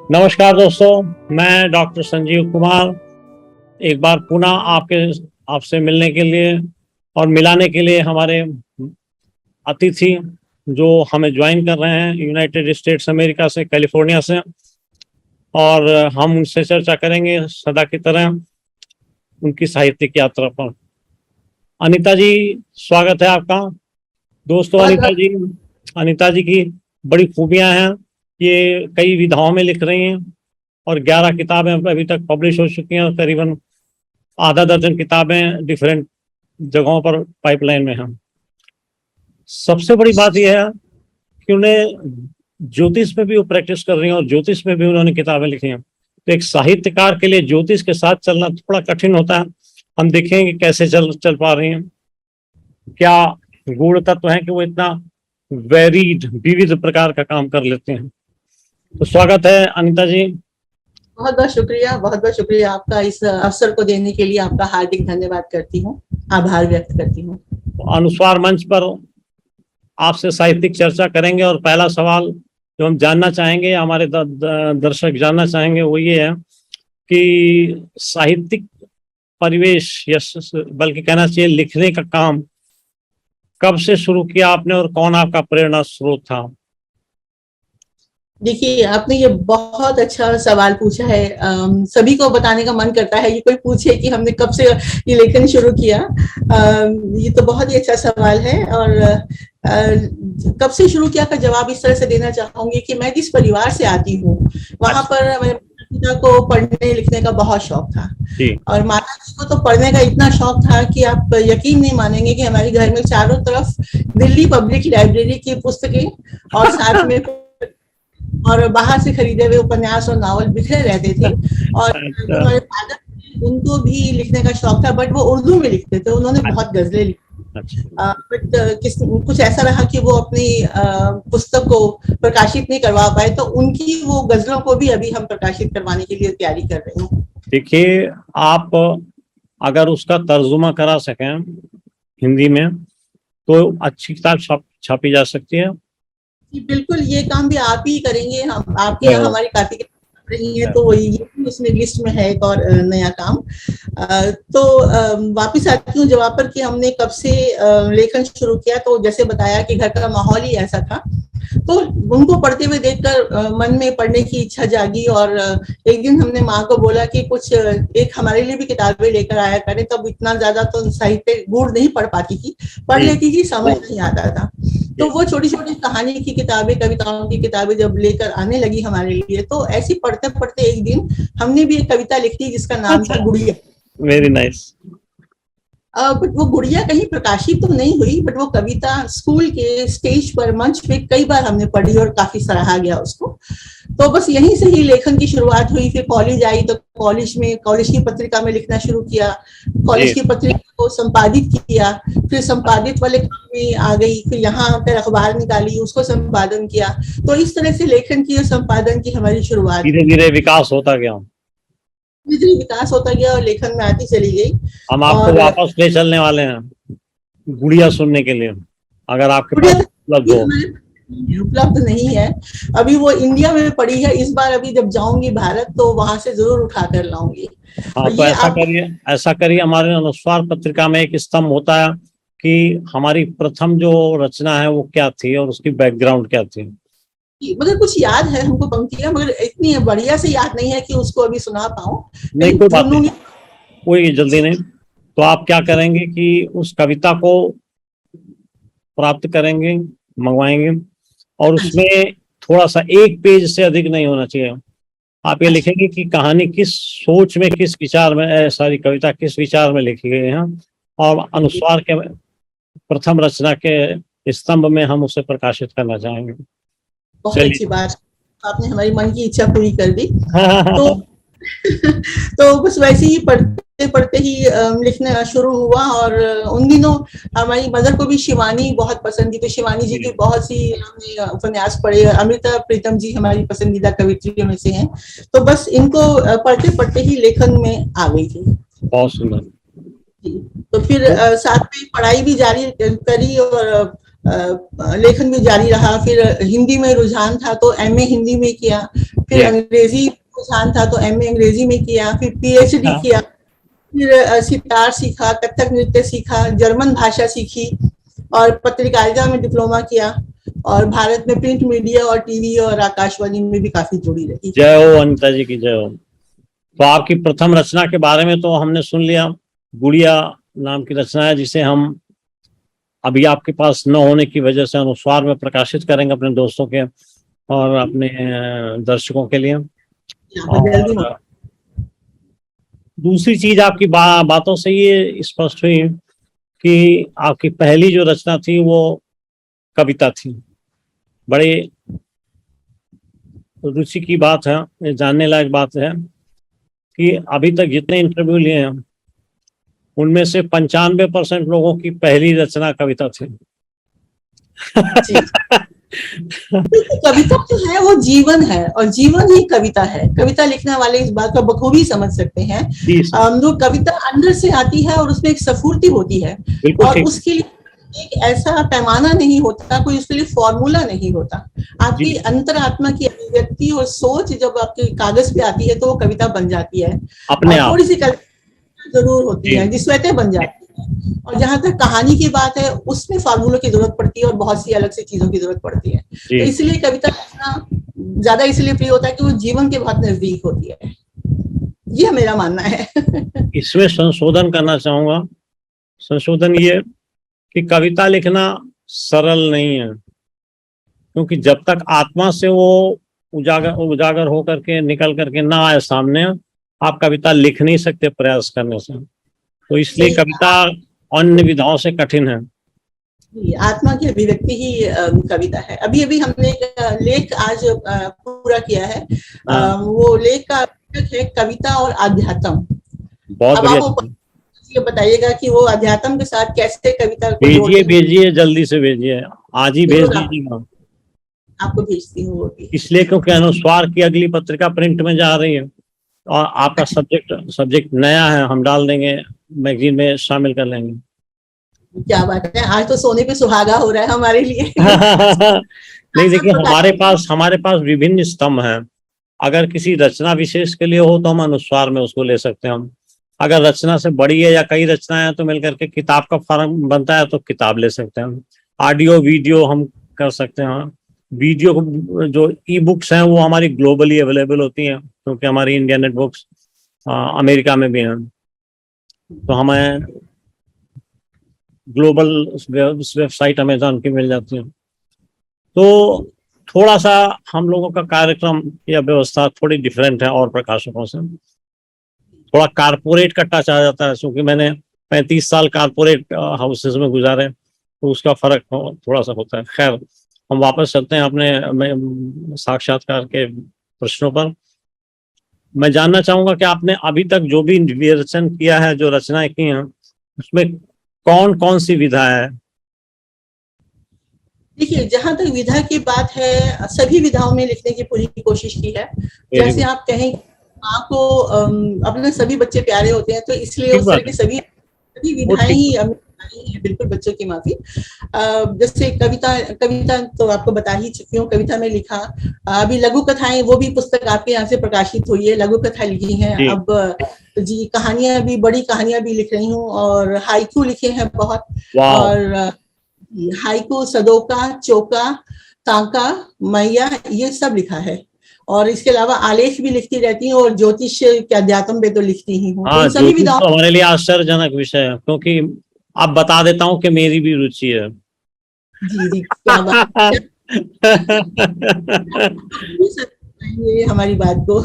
नमस्कार दोस्तों, मैं डॉक्टर संजीव कुमार एक बार पुनः आपसे मिलने के लिए और मिलाने के लिए हमारे अतिथि जो हमें ज्वाइन कर रहे हैं यूनाइटेड स्टेट्स अमेरिका से, कैलिफोर्निया से, और हम उनसे चर्चा करेंगे सदा की तरह उनकी साहित्यिक यात्रा पर। अनीता जी, स्वागत है आपका। दोस्तों, अनीता जी की बड़ी खूबियां हैं। ये कई विधाओं में लिख रही हैं और 11 किताबें अभी तक पब्लिश हो चुकी हैं और करीबन आधा दर्जन किताबें डिफरेंट जगहों पर पाइपलाइन में हैं। सबसे बड़ी बात यह है कि उन्हें ज्योतिष में भी वो प्रैक्टिस कर रही हैं और ज्योतिष में भी उन्होंने किताबें लिखी हैं। तो एक साहित्यकार के लिए ज्योतिष के साथ चलना थोड़ा कठिन होता है। हम देखेंगे कैसे चल पा रही हैं, क्या गूढ़ तत्व है कि वो इतना विविध प्रकार का काम कर लेते हैं। तो स्वागत है अनीता जी। बहुत बहुत शुक्रिया आपका इस अवसर को देने के लिए। आपका हार्दिक धन्यवाद करती हूँ, आभार व्यक्त करती हूँ। अनुस्वार मंच पर आपसे साहित्यिक चर्चा करेंगे और पहला सवाल जो हम जानना चाहेंगे, हमारे दर्शक जानना चाहेंगे, वो ये है कि साहित्यिक परिवेश या बल्कि कहना चाहिए लिखने का काम कब से शुरू किया आपने और कौन आपका प्रेरणा स्रोत था? देखिए, आपने ये बहुत अच्छा सवाल पूछा है। सभी को बताने का मन करता है, ये कोई पूछे कि हमने कब से ये लेखन शुरू किया। ये तो बहुत ही अच्छा सवाल है। और कब से शुरू किया का जवाब इस तरह से देना चाहूंगी कि मैं जिस परिवार से आती हूँ वहां पर मेरे पिता को पढ़ने लिखने का बहुत शौक था और माता जी को तो पढ़ने का इतना शौक था कि आप यकीन नहीं मानेंगे कि हमारे घर में चारों तरफ दिल्ली पब्लिक लाइब्रेरी की पुस्तकें और साथ में और बाहर से खरीदे हुए उपन्यास और नावल बिखरे रहते थे। और हमारे फादर, उनको भी लिखने का शौक था, बट वो उर्दू में लिखते थे। उन्होंने बहुत गजलें लिखी, बट कुछ ऐसा रहा कि वो अपनी पुस्तक को प्रकाशित नहीं करवा पाए, तो उनकी वो गजलों को भी अभी हम प्रकाशित करवाने के लिए तैयारी कर रहे हैं। देखिए, आप अगर उसका तर्जुमा करा सकें हिंदी में तो अच्छी किताब छापी जा सकती है। बिल्कुल, ये काम भी आप ही करेंगे। हम आपके यहाँ हमारी काफी रही है, तो ये उसमें लिस्ट में है एक और नया काम। तो वापस आती हूँ जवाब पर कि हमने कब से लेखन शुरू किया। तो जैसे बताया कि घर का माहौल ही ऐसा था, तो उनको पढ़ते हुए देखकर मन में पढ़ने की इच्छा जागी। और एक दिन हमने माँ को बोला कि कुछ एक हमारे लिए भी किताबें लेकर आया करें। तब इतना ज्यादा तो साहित्य गूढ़ नहीं पढ़ पाती थी, पढ़ लेती थी, समझ नहीं आता था। तो वो छोटी छोटी कहानी की किताबें, कविताओं की किताबें जब लेकर आने लगी हमारे लिए, तो ऐसी पढ़ते पढ़ते एक दिन हमने भी एक कविता लिखी जिसका नाम था गुड़िया। Very nice. बट वो गुड़िया कहीं प्रकाशित तो नहीं हुई, बट वो कविता स्कूल के स्टेज पर, मंच पे कई बार हमने पढ़ी और काफी सराहा गया उसको। तो बस यहीं से ही लेखन की शुरुआत हुई। फिर कॉलेज आई तो कॉलेज की पत्रिका में लिखना शुरू किया। कॉलेज की पत्रिका को संपादित किया, फिर संपादित वाले काम में आ गई। फिर यहाँ आकर अखबार निकाली, उसको संपादन किया। तो इस तरह से लेखन की और संपादन की हमारी शुरुआत। धीरे धीरे विकास होता गया और लेखन में आती चली गई। हम आपको वापस ले चलने वाले हैं गुड़िया सुनने के लिए, अगर आपके पास उपलब्ध नहीं है अभी। वो इंडिया में पड़ी है। इस बार अभी जब जाऊंगी भारत तो वहां से जरूर उठा कर लाऊंगी। हाँ, तो ऐसा करिए। हमारे अनुस्वार पत्रिका में एक स्तंभ होता है कि हमारी प्रथम जो रचना है वो क्या थी और उसकी बैकग्राउंड क्या थी। मगर कुछ याद है हमको पंक्तियां, मगर इतनी बढ़िया से याद नहीं है कि उसको अभी सुना पाऊं। नहीं, कोई बात नहीं, कोई जल्दी नहीं। तो आप क्या करेंगे कि उस कविता को प्राप्त करेंगे, मंगवाएंगे, और उसमें थोड़ा सा एक पेज से अधिक नहीं होना चाहिए। आप ये लिखेंगे कि कहानी किस सोच में, किस विचार में, सारी कविता किस विचार में लिखी गई है, और अनुस्वार के प्रथम रचना के स्तंभ में हम उसे प्रकाशित करना चाहेंगे। बहुत अच्छी बात, आपने हमारी मन की इच्छा पूरी कर दी। तो बस वैसे ही पढ़ते पढ़ते ही लिखना शुरू हुआ। और उन दिनों हमारी मदर को भी शिवानी बहुत पसंद थी, तो शिवानी जी की बहुत सी हमने उपन्यास पढ़े। अमृता प्रीतम जी हमारी पसंदीदा कवित्रियों में से हैं। तो बस इनको पढ़ते पढ़ते ही लेखन में आ गई थी। बहुत सुंदर। तो फिर साथ में पढ़ाई भी जारी करी और लेखन भी जारी रहा। फिर हिंदी में रुझान था तो एमए हिंदी में किया। फिर अंग्रेजी रुझान था तो एमए अंग्रेजी में किया, फिर पीएचडी किया, फिर सितार सीखा, कथक नृत्य सीखा, जर्मन भाषा सीखी और पत्रकारिता में डिप्लोमा किया और भारत में प्रिंट मीडिया और टीवी और आकाशवाणी में भी काफी जुड़ी रही। जय हो अनिता जी की जय हो। तो आपकी प्रथम रचना के बारे में तो हमने सुन लिया, गुड़िया नाम की रचना है जिसे हम अभी आपके पास न होने की वजह से अनुस्वार में प्रकाशित करेंगे अपने दोस्तों के और अपने दर्शकों के लिए। और दूसरी चीज आपकी बातों से ये स्पष्ट हुई कि आपकी पहली जो रचना थी वो कविता थी। बड़े रुचि की बात है, ये जानने लायक बात है कि अभी तक जितने इंटरव्यू लिए हैं उनमें से 95% लोगों की पहली रचना कविता थी। कविता जो है वो जीवन है और जीवन ही कविता है। कविता लिखने वाले इस बात को बखूबी समझ सकते हैं। जो कविता अंदर से आती है और उसमें एक स्फूर्ति होती है और उसके लिए एक ऐसा पैमाना नहीं होता, कोई उसके लिए फॉर्मूला नहीं होता। आपकी अंतरात्मा की अभिव्यक्ति और सोच जब आपके कागज पे आती है तो वो कविता बन जाती है अपने आप। थोड़ी सी कविता जरूर होती है जिस स्वतः बन जाती है। और जहां तक कहानी की बात है उसमें फार्मूलों की जरूरत पड़ती है और बहुत सी अलग सी चीजों की जरूरत पड़ती है। तो इसलिए कविता लिखना ज्यादा इसलिए प्रिय होता है कि वो जीवन के बहुत नजदीक होती है। ये मेरा मानना है। इसमें संशोधन करना चाहूंगा। संशोधन ये कि कविता लिखना सरल नहीं है, क्योंकि जब तक आत्मा से वो उजागर होकर के निकल करके ना आए सामने, आप कविता लिख नहीं सकते प्रयास करने से। तो इसलिए कविता अन्य विधाओं से कठिन है। आत्मा की अभिव्यक्ति ही कविता है। अभी अभी हमने एक लेख आज पूरा किया है। वो लेख का है कविता और आध्यात्म। बहुत बढ़िया। ये बताइएगा कि वो अध्यात्म के साथ कैसे कविता को भेजिए जल्दी से भेजिए, आज ही भेज दीजिएगा। आपको भेजती हूँ वो भी। इसलिए क्योंकि अनुस्वार की अगली पत्रिका प्रिंट में जा रही है और आपका सब्जेक्ट नया है, हम डाल देंगे, मैगजीन में शामिल कर लेंगे। क्या बात है, आज तो सोने पे सुहागा हो रहा है हमारे लिए। नहीं देखिए, हमारे पास विभिन्न स्तंभ हैं। अगर किसी रचना विशेष के लिए हो तो हम अनुस्वार में उसको ले सकते हैं। हम अगर रचना से बड़ी है या कई रचनाएं हैं तो मिलकर के किताब का फॉर्म बनता है तो किताब ले सकते हैं। ऑडियो वीडियो हम कर सकते हैं। वीडियो जो ई बुक्स हैं वो हमारी ग्लोबली अवेलेबल होती हैं, क्योंकि हमारी इंडिया नेट बुक्स अमेरिका में भी हैं, तो हमें ग्लोबल वेबसाइट अमेजॉन की मिल जाती है। तो थोड़ा सा हम लोगों का कार्यक्रम या व्यवस्था थोड़ी डिफरेंट है और प्रकाशकों से। थोड़ा कारपोरेट का टच आ जाता है, क्योंकि मैंने 35 साल कारपोरेट हाउसेस में गुजारे, तो उसका फर्क थोड़ा सा होता है। खैर, हम वापस चलते हैं अपने साक्षात्कार के प्रश्नों पर। मैं जानना चाहूंगा कि आपने अभी तक जो भी विवेचन किया है, जो रचनाएं की हैं, उसमें कौन कौन सी विधा है? देखिए, जहां तक विधा की बात है, सभी विधाओं में लिखने की पूरी कोशिश की है। जैसे आप कहें, माँ को अपने सभी बच्चे प्यारे होते हैं, तो इसलिए उस तरह की सभी विधाएं ही बिल्कुल बच्चों की माफी। जैसे कविता तो आपको बता ही चुकी हूँ, कविता में लिखा। अभी लघु कथाएं, वो भी पुस्तक आपके यहाँ से प्रकाशित हुई है, लघु कथा लिखी है। अब जी कहानियां भी, बड़ी कहानियां भी लिख रही हूँ और हाइकू लिखे हैं बहुत। और हाइकू, सदोका, चौका, तांका, मैया, ये सब लिखा है। और इसके अलावा आलेख भी लिखती रहती हूँ और ज्योतिष के अध्यात्म पे तो लिखती ही हूँ। तो सभी विधाओं तो हमारे लिए आश्चर्यजनक विषय है, क्योंकि अब बता देता हूँ कि मेरी भी रुचि है। जी क्या बात ये हमारी बात को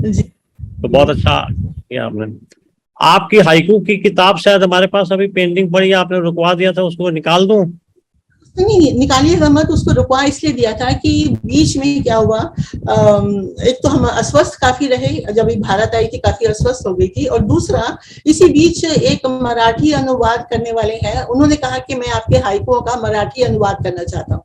जी। तो बहुत अच्छा किया आपने। आपकी हाइकू की किताब शायद हमारे पास अभी पेंडिंग पड़ी है, आपने रुकवा दिया था, उसको निकाल दूं? नहीं, निकालिएगा मत। उसको रुकवा इसलिए दिया था कि बीच में क्या हुआ, एक तो हम अस्वस्थ काफी रहे, जब भारत आई थी काफी अस्वस्थ हो गई थी, और दूसरा इसी बीच एक मराठी अनुवाद करने वाले हैं, उन्होंने कहा कि मैं आपके हाइकू का मराठी अनुवाद करना चाहता हूँ।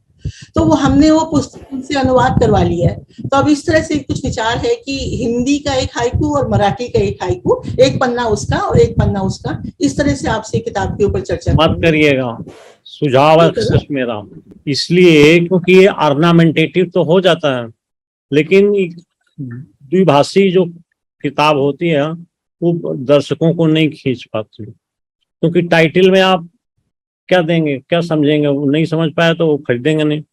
तो वो हमने वो पुस्तक से अनुवाद करवा लिया है। तो अब इस तरह से कुछ विचार है कि हिंदी का एक हाइकू और मराठी का एक हाइकू, एक पन्ना उसका और एक पन्ना उसका, इस तरह से आपसे किताब के ऊपर चर्चा मत करिएगा। सुझाव है मेरा, इसलिए क्योंकि ये ऑर्नामेंटेटिव तो हो जाता है, लेकिन द्विभाषी जो किताब होती है वो दर्शकों को नहीं खींच पाती, क्योंकि टाइटल में आप क्या देंगे, क्या समझेंगे, वो नहीं समझ पाए तो वो खरीदेंगे नहीं।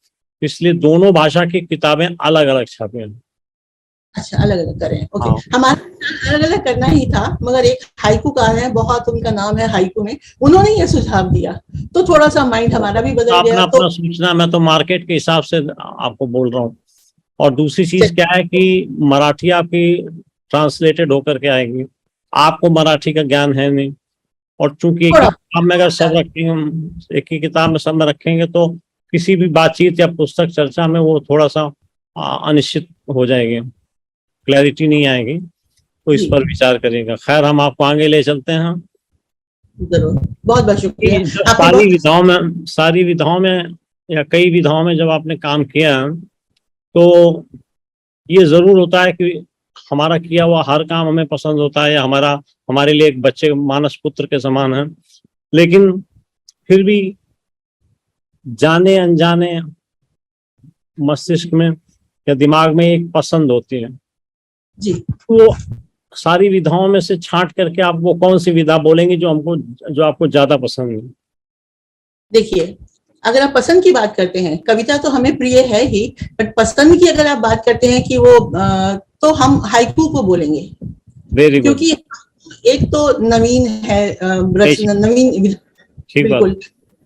इसलिए दोनों भाषा की किताबें अलग अलग छापे हैं। अच्छा, अलग अलग करें, ओके। हाँ। हमारे अलग अलग करना ही था, मगर एक हाइकूकार है, बहुत उनका नाम है हाइकू में, उन्होंने ये सुझाव दिया तो थोड़ा सा माइंड हमारा भी बदल गया। अपना सोचना, मैं तो मार्केट के हिसाब से आपको बोल रहा हूँ। और दूसरी चीज क्या है कि मराठी आपकी ट्रांसलेटेड होकर के आएगी, आपको मराठी का ज्ञान है नहीं, और चूंकि एक ही किताब में अगर सब रखेंगे, एक ही किताब में सब में रखेंगे तो किसी भी बातचीत या पुस्तक चर्चा में वो थोड़ा सा अनिश्चित हो जाएगी, क्लैरिटी नहीं आएगी। तो इस पर विचार करेगा। खैर, हम आपको आगे ले चलते हैं। जरूर, बहुत बहुत शुक्रिया। सारी विधाओं में या कई विधाओं में जब आपने काम किया तो ये जरूर होता है कि हमारा किया हुआ हर काम हमें पसंद होता है, या हमारे लिए एक बच्चे मानस पुत्र के समान है, लेकिन फिर भी जाने अनजाने मस्तिष्क में या दिमाग में एक पसंद होती है जी। तो सारी विधाओं में से छांट करके आप वो कौन सी विधा बोलेंगे जो आपको ज्यादा पसंद है? देखिए, अगर आप पसंद की बात करते हैं, कविता तो हमें प्रिय है ही, बट पसंद की अगर आप बात करते हैं कि वो तो हम हाइकू को बोलेंगे। Very good. क्योंकि एक तो नवीन है, नवीन, बिल्कुल।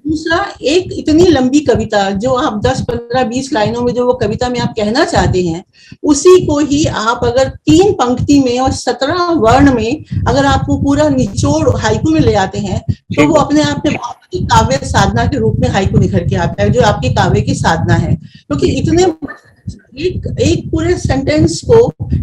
दूसरा, एक इतनी लंबी कविता जो आप 10, 15, 20 लाइनों में जो वो कविता में आप कहना चाहते हैं, उसी को ही आप अगर 3 पंक्ति में और 17 वर्ण में अगर आप वो पूरा निचोड़ हाइकू में ले आते हैं तो वो अपने आप में बहुत ही काव्य साधना के रूप में हाइकू निखर के आता है, जो आपकी काव्य की साधना है। क्योंकि इतने एक पूरे सेंटेंस को,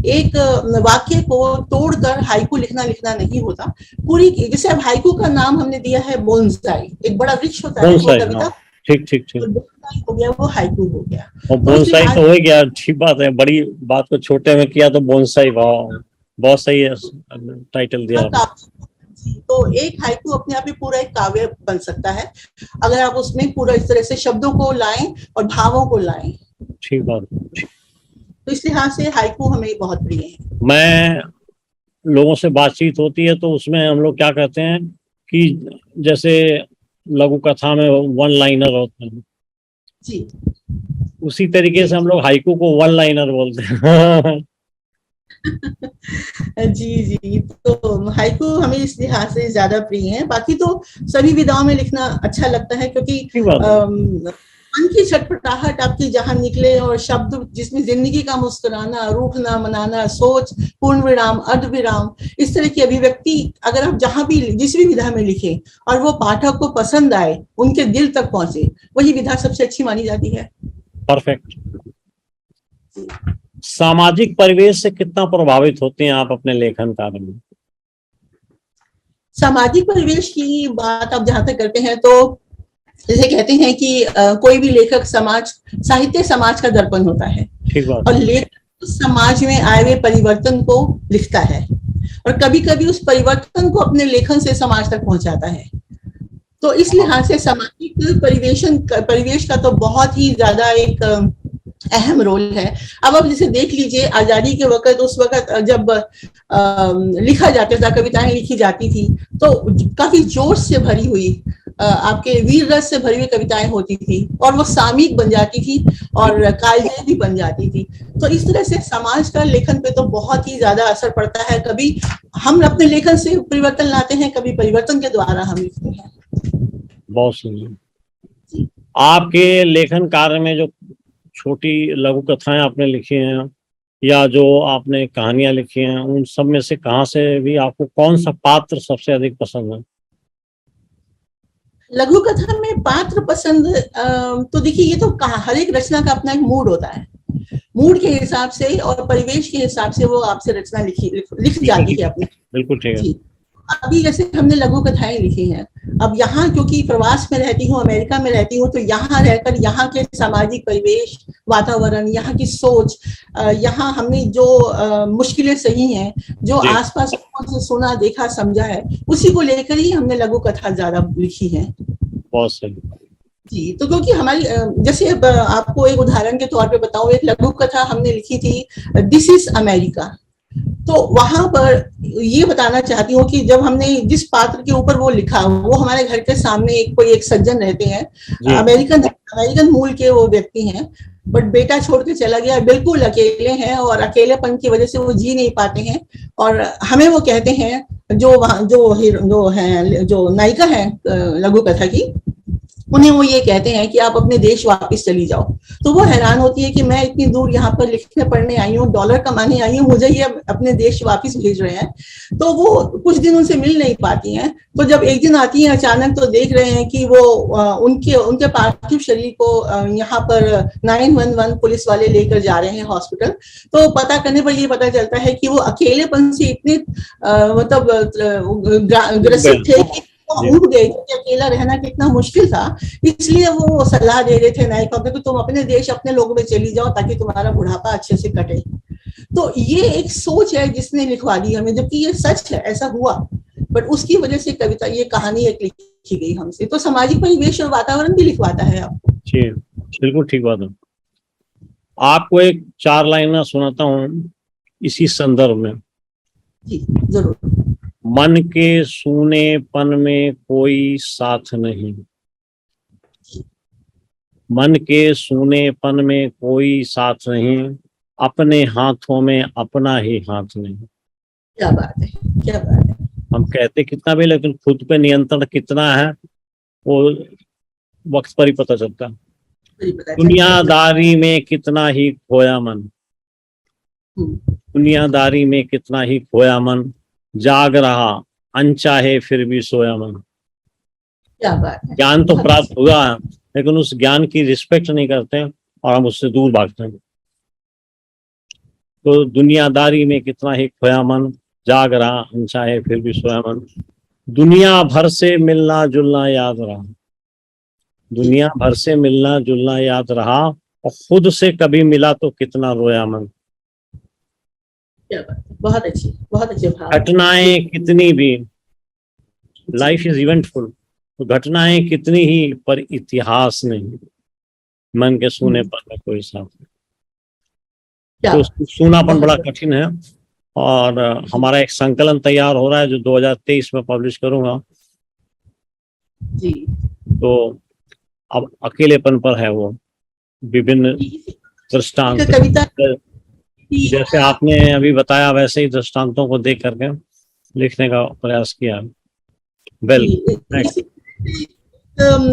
एक वाक्य को तोड़कर हाइकू लिखना नहीं होता। पूरी, जैसे अब हाइकू का नाम हमने दिया है बोनसाई, एक बड़ा वृक्ष होता है वो कविता, ठीक बोनसाई हो गया, वो हाइकू हो गया। और बोनसाई तो हो गया, ठीक बात है। बड़ी बात को छोटे में किया तो बोनसाई, बहुत सही है टाइटल दिया। तो एक हाइकू अपने आप में पूरा एक काव्य बन सकता है अगर आप उसमें पूरा इस तरह से शब्दों को लाएं और भावों को लाएं। ठीक बात। तो इस लिहाज से हाइकू हमें बहुत प्रिय है। मैं लोगों से बातचीत होती है तो उसमें हम लोग क्या कहते हैं कि जैसे लघु कथा में 1 लाइनर होते हैं जी, उसी तरीके से हम लोग हाइकू को 1 लाइनर बोलते हैं। जी, तो हाइकू हमें इस लिहाज से ज्यादा प्रिय है। बाकी तो सभी विधाओं में लिखना अच्छा लगता है, क्योंकि मन की छटपटाहट आपकी जहां निकले और शब्द जिसमें जिंदगी का मुस्कुराना, रूठना, मनाना, सोच, पूर्ण विराम, अर्ध विराम, इस तरह की अभिव्यक्ति अगर आप जहां भी जिस भी विधा में लिखें और वो पाठक को पसंद आए, उनके दिल तक पहुंचे, वही विधा सबसे अच्छी मानी जाती है। परफेक्ट। सामाजिक परिवेश से कितना प्रभावित होते हैं आप अपने लेखन कार्य में? सामाजिक परिवेश की बात आप जहां तक करते हैं तो जैसे कहते हैं कि कोई भी लेखक साहित्य समाज का दर्पण होता है, और लेखक समाज में आए हुए परिवर्तन को लिखता है और कभी कभी उस परिवर्तन को अपने लेखन से समाज तक पहुंचाता है। तो इस लिहाज से सामाजिक परिवेश का तो बहुत ही ज्यादा एक अहम रोल है। अब आप जैसे देख लीजिए, आजादी के वक्त, उस वक्त जब लिखा जाता था, कविताएं लिखी जाती थी, तो काफी जोश से भरी हुई, आपके वीर रस से भरी हुई कविताएं होती थी, और वो सामयिक बन जाती थी और कालजयी भी बन जाती थी। तो इस तरह से समाज का लेखन पे तो बहुत ही ज्यादा असर पड़ता है। कभी हम अपने लेखन से परिवर्तन लाते हैं, कभी परिवर्तन के द्वारा हम लिखते हैं। बहुत सुंदर। आपके लेखन कार्य में जो छोटी लघु कथाएं आपने लिखी हैं या जो आपने कहानियां लिखी हैं, उन सब में से कहां से भी आपको कौन सा पात्र सबसे अधिक पसंद है? लघु कथा में पात्र पसंद, तो देखिए, ये तो हर एक रचना का अपना एक मूड होता है। मूड के हिसाब से और परिवेश के हिसाब से वो आपसे रचना लिख जाती है अपने। बिल्कुल ठीक है। अभी जैसे हमने लघु कथाएं लिखी हैं, अब यहाँ क्योंकि प्रवास में रहती हूँ, अमेरिका में रहती हूँ, तो यहाँ रहकर यहाँ के सामाजिक परिवेश, वातावरण, यहाँ की सोच, यहाँ हमने जो मुश्किलें सही हैं, जो आसपास से सुना, देखा, समझा है, उसी को लेकर ही हमने लघु कथा ज्यादा लिखी है। बहुत सही। जी, तो क्योंकि हमारी जैसे अब आपको एक उदाहरण के तौर पे बताऊं, एक लघु कथा हमने लिखी थी, दिस इज अमेरिका। तो वहां पर ये बताना चाहती हूँ कि जब हमने जिस पात्र के ऊपर वो लिखा, वो हमारे घर के सामने एक सज्जन रहते हैं, जी अमेरिकन अमेरिकन मूल के वो व्यक्ति हैं, बट बेटा छोड़ के चला गया, बिल्कुल अकेले हैं और अकेलेपन की वजह से वो जी नहीं पाते हैं। और हमें वो कहते हैं, जो वहाँ जो है, जो नायिका है लघु कथा की, उन्हें वो ये कहते हैं कि आप अपने देश वापस चली जाओ। तो वो हैरान होती है कि मैं इतनी दूर यहाँ पर लिखने पढ़ने आई हूँ, डॉलर कमाने आई हूँ, मुझे ये अपने देश वापस भेज रहे हैं। तो वो कुछ दिन उनसे मिल नहीं पाती हैं। तो जब एक दिन आती हैं अचानक, तो देख रहे हैं कि वो उनके पार्थिव शरीर को यहाँ पर 911 पुलिस वाले लेकर जा रहे हैं हॉस्पिटल। तो पता करने पर ये पता चलता है कि वो अकेलेपन से इतने मतलब ग्रसित थे कि उठ गए, क्योंकि अकेला रहना कितना मुश्किल था। इसलिए वो सलाह दे रहे थे नायिका को कि तुम अपने देश अपने लोगों में चली जाओ, ताकि तुम्हारा बुढ़ापा अच्छे से कटे। तो ये एक सोच है जिसने लिखवा दी हमें, जबकि ये सच है, ऐसा हुआ, बट उसकी वजह से कविता, ये कहानी एक लिखी गई हमसे। तो सामाजिक परिवेश और वातावरण भी लिखवाता है आपको। जी, बिल्कुल ठीक बात है। आपको एक 4 लाइनर सुनाता हूँ इसी संदर्भ में। जी जरूर। मन के सूनेपन में कोई साथ नहीं, मन के सूनेपन में कोई साथ नहीं, अपने हाथों में अपना ही हाथ नहीं। क्या बात है, क्या बात है। हम कहते कितना भी, लेकिन खुद पे नियंत्रण कितना है वो वक्त पर ही पता चलता है। दुनियादारी में कितना ही खोया मन, दुनियादारी में कितना ही खोया मन, जाग रहा अनचाहे फिर भी सोया मन। क्या बात है। ज्ञान तो प्राप्त हुआ है, लेकिन उस ज्ञान की रिस्पेक्ट नहीं करते हैं और हम उससे दूर भागते हैं। तो दुनियादारी में कितना ही खोया मन, जाग रहा अनचाहे फिर भी सोया मन। दुनिया भर से मिलना जुलना याद रहा, दुनिया भर से मिलना जुलना याद रहा, और खुद से कभी मिला तो कितना रोया मन। क्या बात है, बहुत अच्छी, बहुत अच्छे भाव। घटनाएं कितनी भी, लाइफ इज इवेंटफुल, तो घटनाएं कितनी ही पर इतिहास नहीं, मन के सूनेपन में कोई साथ नहीं। तो सूनापन बड़ा कठिन है। और हमारा एक संकलन तैयार हो रहा है जो 2023 में पब्लिश करूंगा। जी। तो अब अकेलेपन पर है वो, विभिन्न दृष्टांत, जैसे आपने अभी बताया वैसे ही दृष्टांतों को देख करके लिखने का प्रयास किया।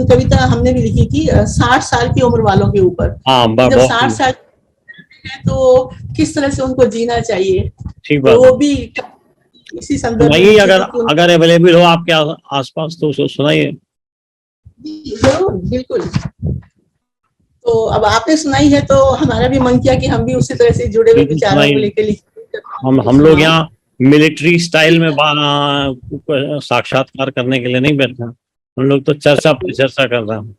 कविता हमने भी लिखी थी 60 साल की उम्र वालों के ऊपर। जब 60 साल है तो किस तरह से उनको जीना चाहिए, ठीक बात। तो वो भी इसी संदर्भ में, अगर अवेलेबल हो आपके आसपास तो सुनाइए। जरूर, बिल्कुल। तो अब आपने सुनाई है तो हमारा भी मन किया कि हम भी उसी तरह से जुड़े हुए विचारों को लेकर लिखते। हम लोग यहाँ मिलिट्री स्टाइल में साक्षात्कार करने के लिए नहीं बैठे, हम लोग तो चर्चा कर रहे हैं।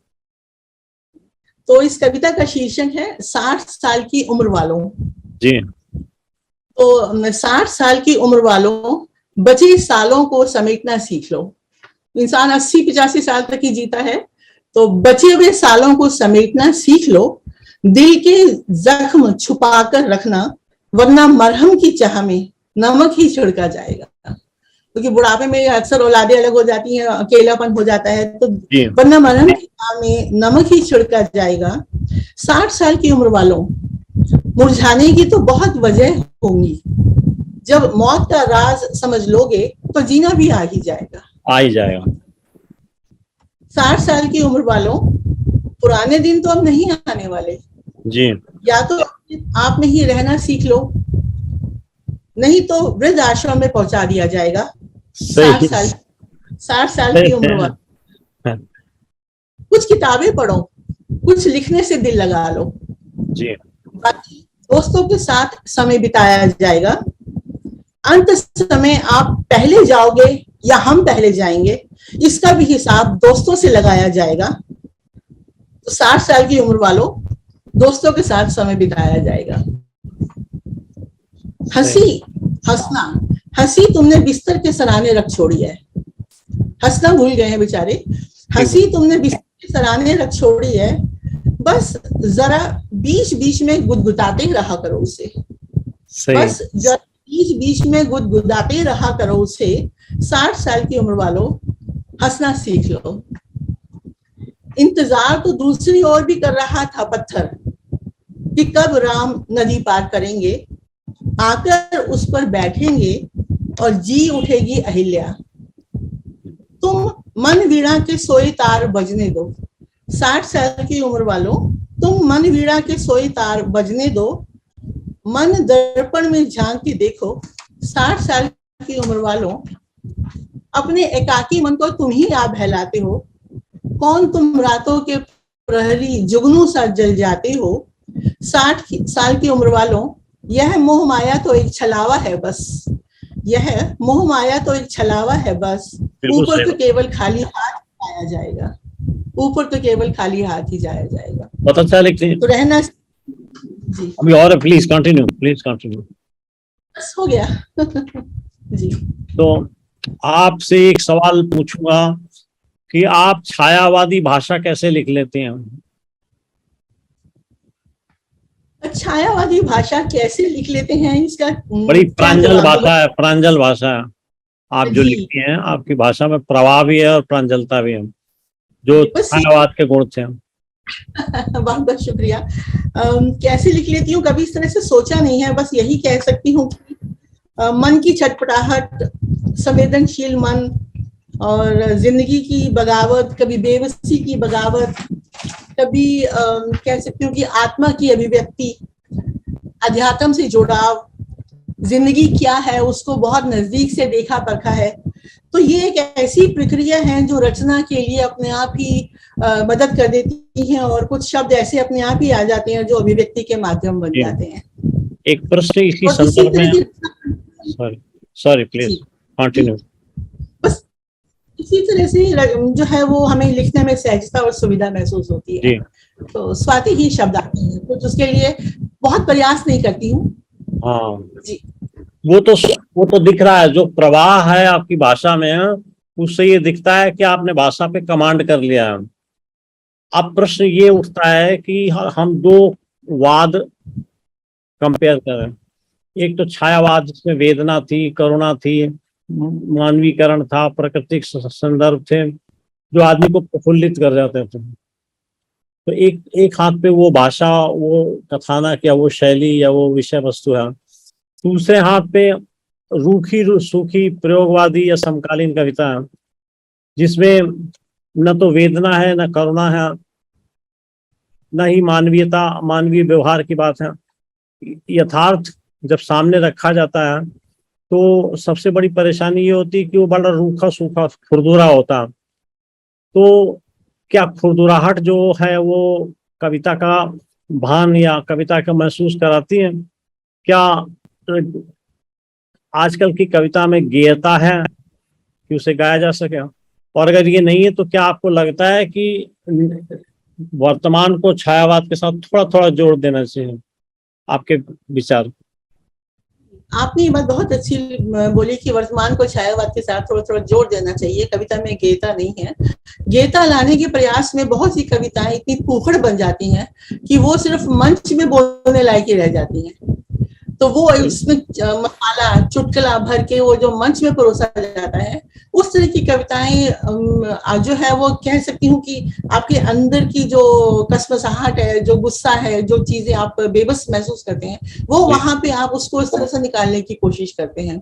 तो इस कविता का शीर्षक है 60 साल की उम्र वालों। जी। तो 60 साल की उम्र वालों, बचे सालों को समेटना सीख लो। इंसान 80-85 साल तक ही जीता है, तो बचे हुए सालों को समेटना सीख लो। दिल के जख्म छुपा कर रखना, वरना मरहम की चाह में नमक ही छिड़का जाएगा। क्योंकि बुढ़ापे में अक्सर औलादें अलग हो जाती हैं, अकेलापन हो जाता है, तो वरना मरहम की चाह में नमक ही छिड़का जाएगा। 60 साल की उम्र वालों, मुरझाने की तो बहुत वजह होंगी, जब मौत का राज समझ लोगे तो जीना भी आ ही जाएगा, आ ही जाएगा। 60 साल की उम्र वालों, पुराने दिन तो अब नहीं आने वाले जी। या तो आप में ही रहना सीख लो, नहीं तो वृद्ध आश्रम में पहुंचा दिया जाएगा। 60 साल की उम्र वालों, कुछ किताबें पढ़ो, कुछ लिखने से दिल लगा लो जी। बाकी दोस्तों के साथ समय बिताया जाएगा। अंत समय आप पहले जाओगे या हम पहले जाएंगे, इसका भी हिसाब दोस्तों से लगाया जाएगा। तो 60 साल की उम्र वालों, दोस्तों के साथ समय बिताया जाएगा। हंसी तुमने बिस्तर के सराहने रख छोड़ी है। हंसना भूल गए हैं बेचारे। हंसी तुमने बिस्तर के सराहने रख छोड़ी है, बस जरा बीच बीच में गुदगुदाते रहा करो उसे, सही। बस जरा बीच बीच में गुदगुदाते रहा करो उसे। 60 साल की उम्र वालों, हंसना सीख लो। इंतजार तो दूसरी ओर भी कर रहा था पत्थर कि कब राम नदी पार करेंगे, आकर उस पर बैठेंगे और जी उठेगी अहिल्या। तुम मन वीणा के सोए तार बजने दो। 60 साल की उम्र वालों, तुम मन वीणा के सोए तार बजने दो। मन दर्पण में झांक के देखो। 60 साल की उम्र वालों, अपने एकाकी मन को तुम ही आप बहलाते हो। कौन तुम रातों के प्रहरी जुगनू सा जल जाते हो। 60 साल की उम्र वालों, यह मोह माया तो एक छलावा है बस, यह मोह माया तो एक छलावा है बस। ऊपर तो केवल खाली हाथ आया जाएगा, ऊपर तो केवल खाली हाथ ही जाया जाएगा। बहुत अच्छा लिखते हैं। तो रहना जी, अभी और प्लीज कंटिन्यू, प्लीज कंटिन्यू। बस हो गया। जी, तो आपसे एक सवाल पूछूंगा कि आप छायावादी भाषा कैसे लिख लेते हैं? छायावादी भाषा कैसे लिख लेते हैं, इसका बड़ी प्रांजल भाषा है, प्रांजल भाषा है आप जो जी, लिखती हैं। आपकी भाषा में प्रवाह भी है और प्रांजलता भी है, जो छायावाद के गुण थे। बहुत बहुत शुक्रिया। कैसे लिख लेती हूँ, कभी इस तरह से सोचा नहीं है, बस यही कह सकती हूँ कि मन की छटपटाहट, संवेदनशील मन और जिंदगी की बगावत, कभी बेबसी की बगावत, कभी कह सकती हूँ कि आत्मा की अभिव्यक्ति, अध्यात्म से जुड़ाव, जिंदगी क्या है उसको बहुत नजदीक से देखा परखा है। तो ये एक ऐसी प्रक्रिया है जो रचना के लिए अपने आप ही मदद कर देती है, और कुछ शब्द ऐसे अपने आप ही आ जाते हैं जो अभिव्यक्ति के माध्यम बन जाते हैं। एक प्रश्न इसी संदर्भ में, सॉरी प्लीज कंटिन्यू। बस इसी तरह से जो है वो हमें लिखने में सहजता और सुविधा महसूस होती है। तो स्वाति ही शब्द आते हैं, कुछ उसके लिए बहुत प्रयास नहीं करती हूँ। हाँ जी, वो तो दिख रहा है, जो प्रवाह है आपकी भाषा में, उससे ये दिखता है कि आपने भाषा पे कमांड कर लिया है। अब प्रश्न ये उठता है कि हम दो वाद कंपेयर करें। एक तो छायावाद जिसमें वेदना थी, करुणा थी, मानवीकरण था, प्राकृतिक संदर्भ थे जो आदमी को प्रफुल्लित कर जाते थे। तो एक हाथ पे वो भाषा, वो कथानक या वो शैली या वो विषय वस्तु है। दूसरे हाथ पे रूखी सूखी प्रयोगवादी या समकालीन कविता है जिसमें न तो वेदना है, न करुणा है, न ही मानवीयता, मानवीय व्यवहार की बात है। यथार्थ जब सामने रखा जाता है तो सबसे बड़ी परेशानी ये होती है कि वो बड़ा रूखा सूखा खुरदुरा होता है। तो क्या खुरदुराहट जो है वो कविता का भान या कविता का महसूस कराती है? क्या आजकल की कविता में गेयता है कि उसे गाया जा सके? और अगर ये नहीं है तो क्या आपको लगता है कि वर्तमान को छायावाद के साथ थोड़ा थोड़ा जोड़ देना चाहिए? आपके विचार? आपने ये बात बहुत अच्छी बोली कि वर्तमान को छायावाद के साथ थोड़ा थोड़ा जोड़ देना चाहिए। कविता में गेयता नहीं है। गेयता लाने के प्रयास में बहुत सी कविताएं इतनी फूफड़ बन जाती हैं कि वो सिर्फ मंच में बोलने लायक ही रह जाती हैं। तो वो इसमें मसाला चुटकुला भर के वो जो मंच में परोसा जाता है, उस तरह की कविताएं जो है वो कह सकती हूँ कि आपके अंदर की जो कसमसाहट है, जो गुस्सा है, जो चीजें आप बेबस महसूस करते हैं, वो वहां पे आप उसको इस तरह से निकालने की कोशिश करते हैं।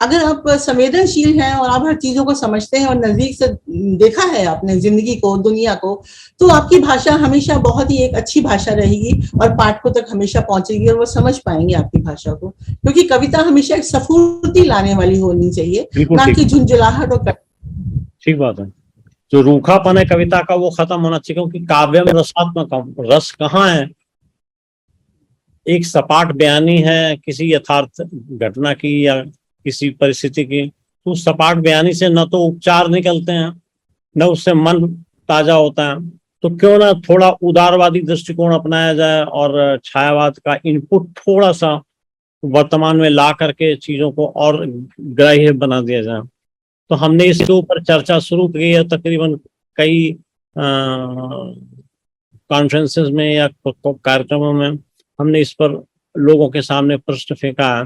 अगर आप संवेदनशील हैं और आप हर चीजों को समझते हैं और नजदीक से देखा है आपने जिंदगी को, दुनिया को, तो आपकी भाषा हमेशा बहुत ही एक अच्छी भाषा रहेगी और पाठकों तक हमेशा पहुंचेगी और वो समझ पाएंगे आपकी भाषा को। क्योंकि कविता हमेशा एक स्फूर्ति लाने वाली होनी चाहिए, ना कि झुंझुलाहट और। ठीक बात है। जो रूखापन है कविता का वो खत्म होना चाहिए, क्योंकि काव्य में रसात्मक रस कहाँ है? एक सपाट बयानी है किसी यथार्थ घटना की या किसी परिस्थिति की, तो सपाट बयानी से न तो उपचार निकलते हैं, न उससे मन ताजा होता है। तो क्यों ना थोड़ा उदारवादी दृष्टिकोण अपनाया जाए और छायावाद का इनपुट थोड़ा सा वर्तमान में ला करके चीजों को और ग्राह्य बना दिया जाए। तो हमने इसके ऊपर चर्चा शुरू की है, तकरीबन कई कॉन्फ्रेंसेस में या कार्यक्रमों में हमने इस पर लोगों के सामने प्रश्न फेंका है।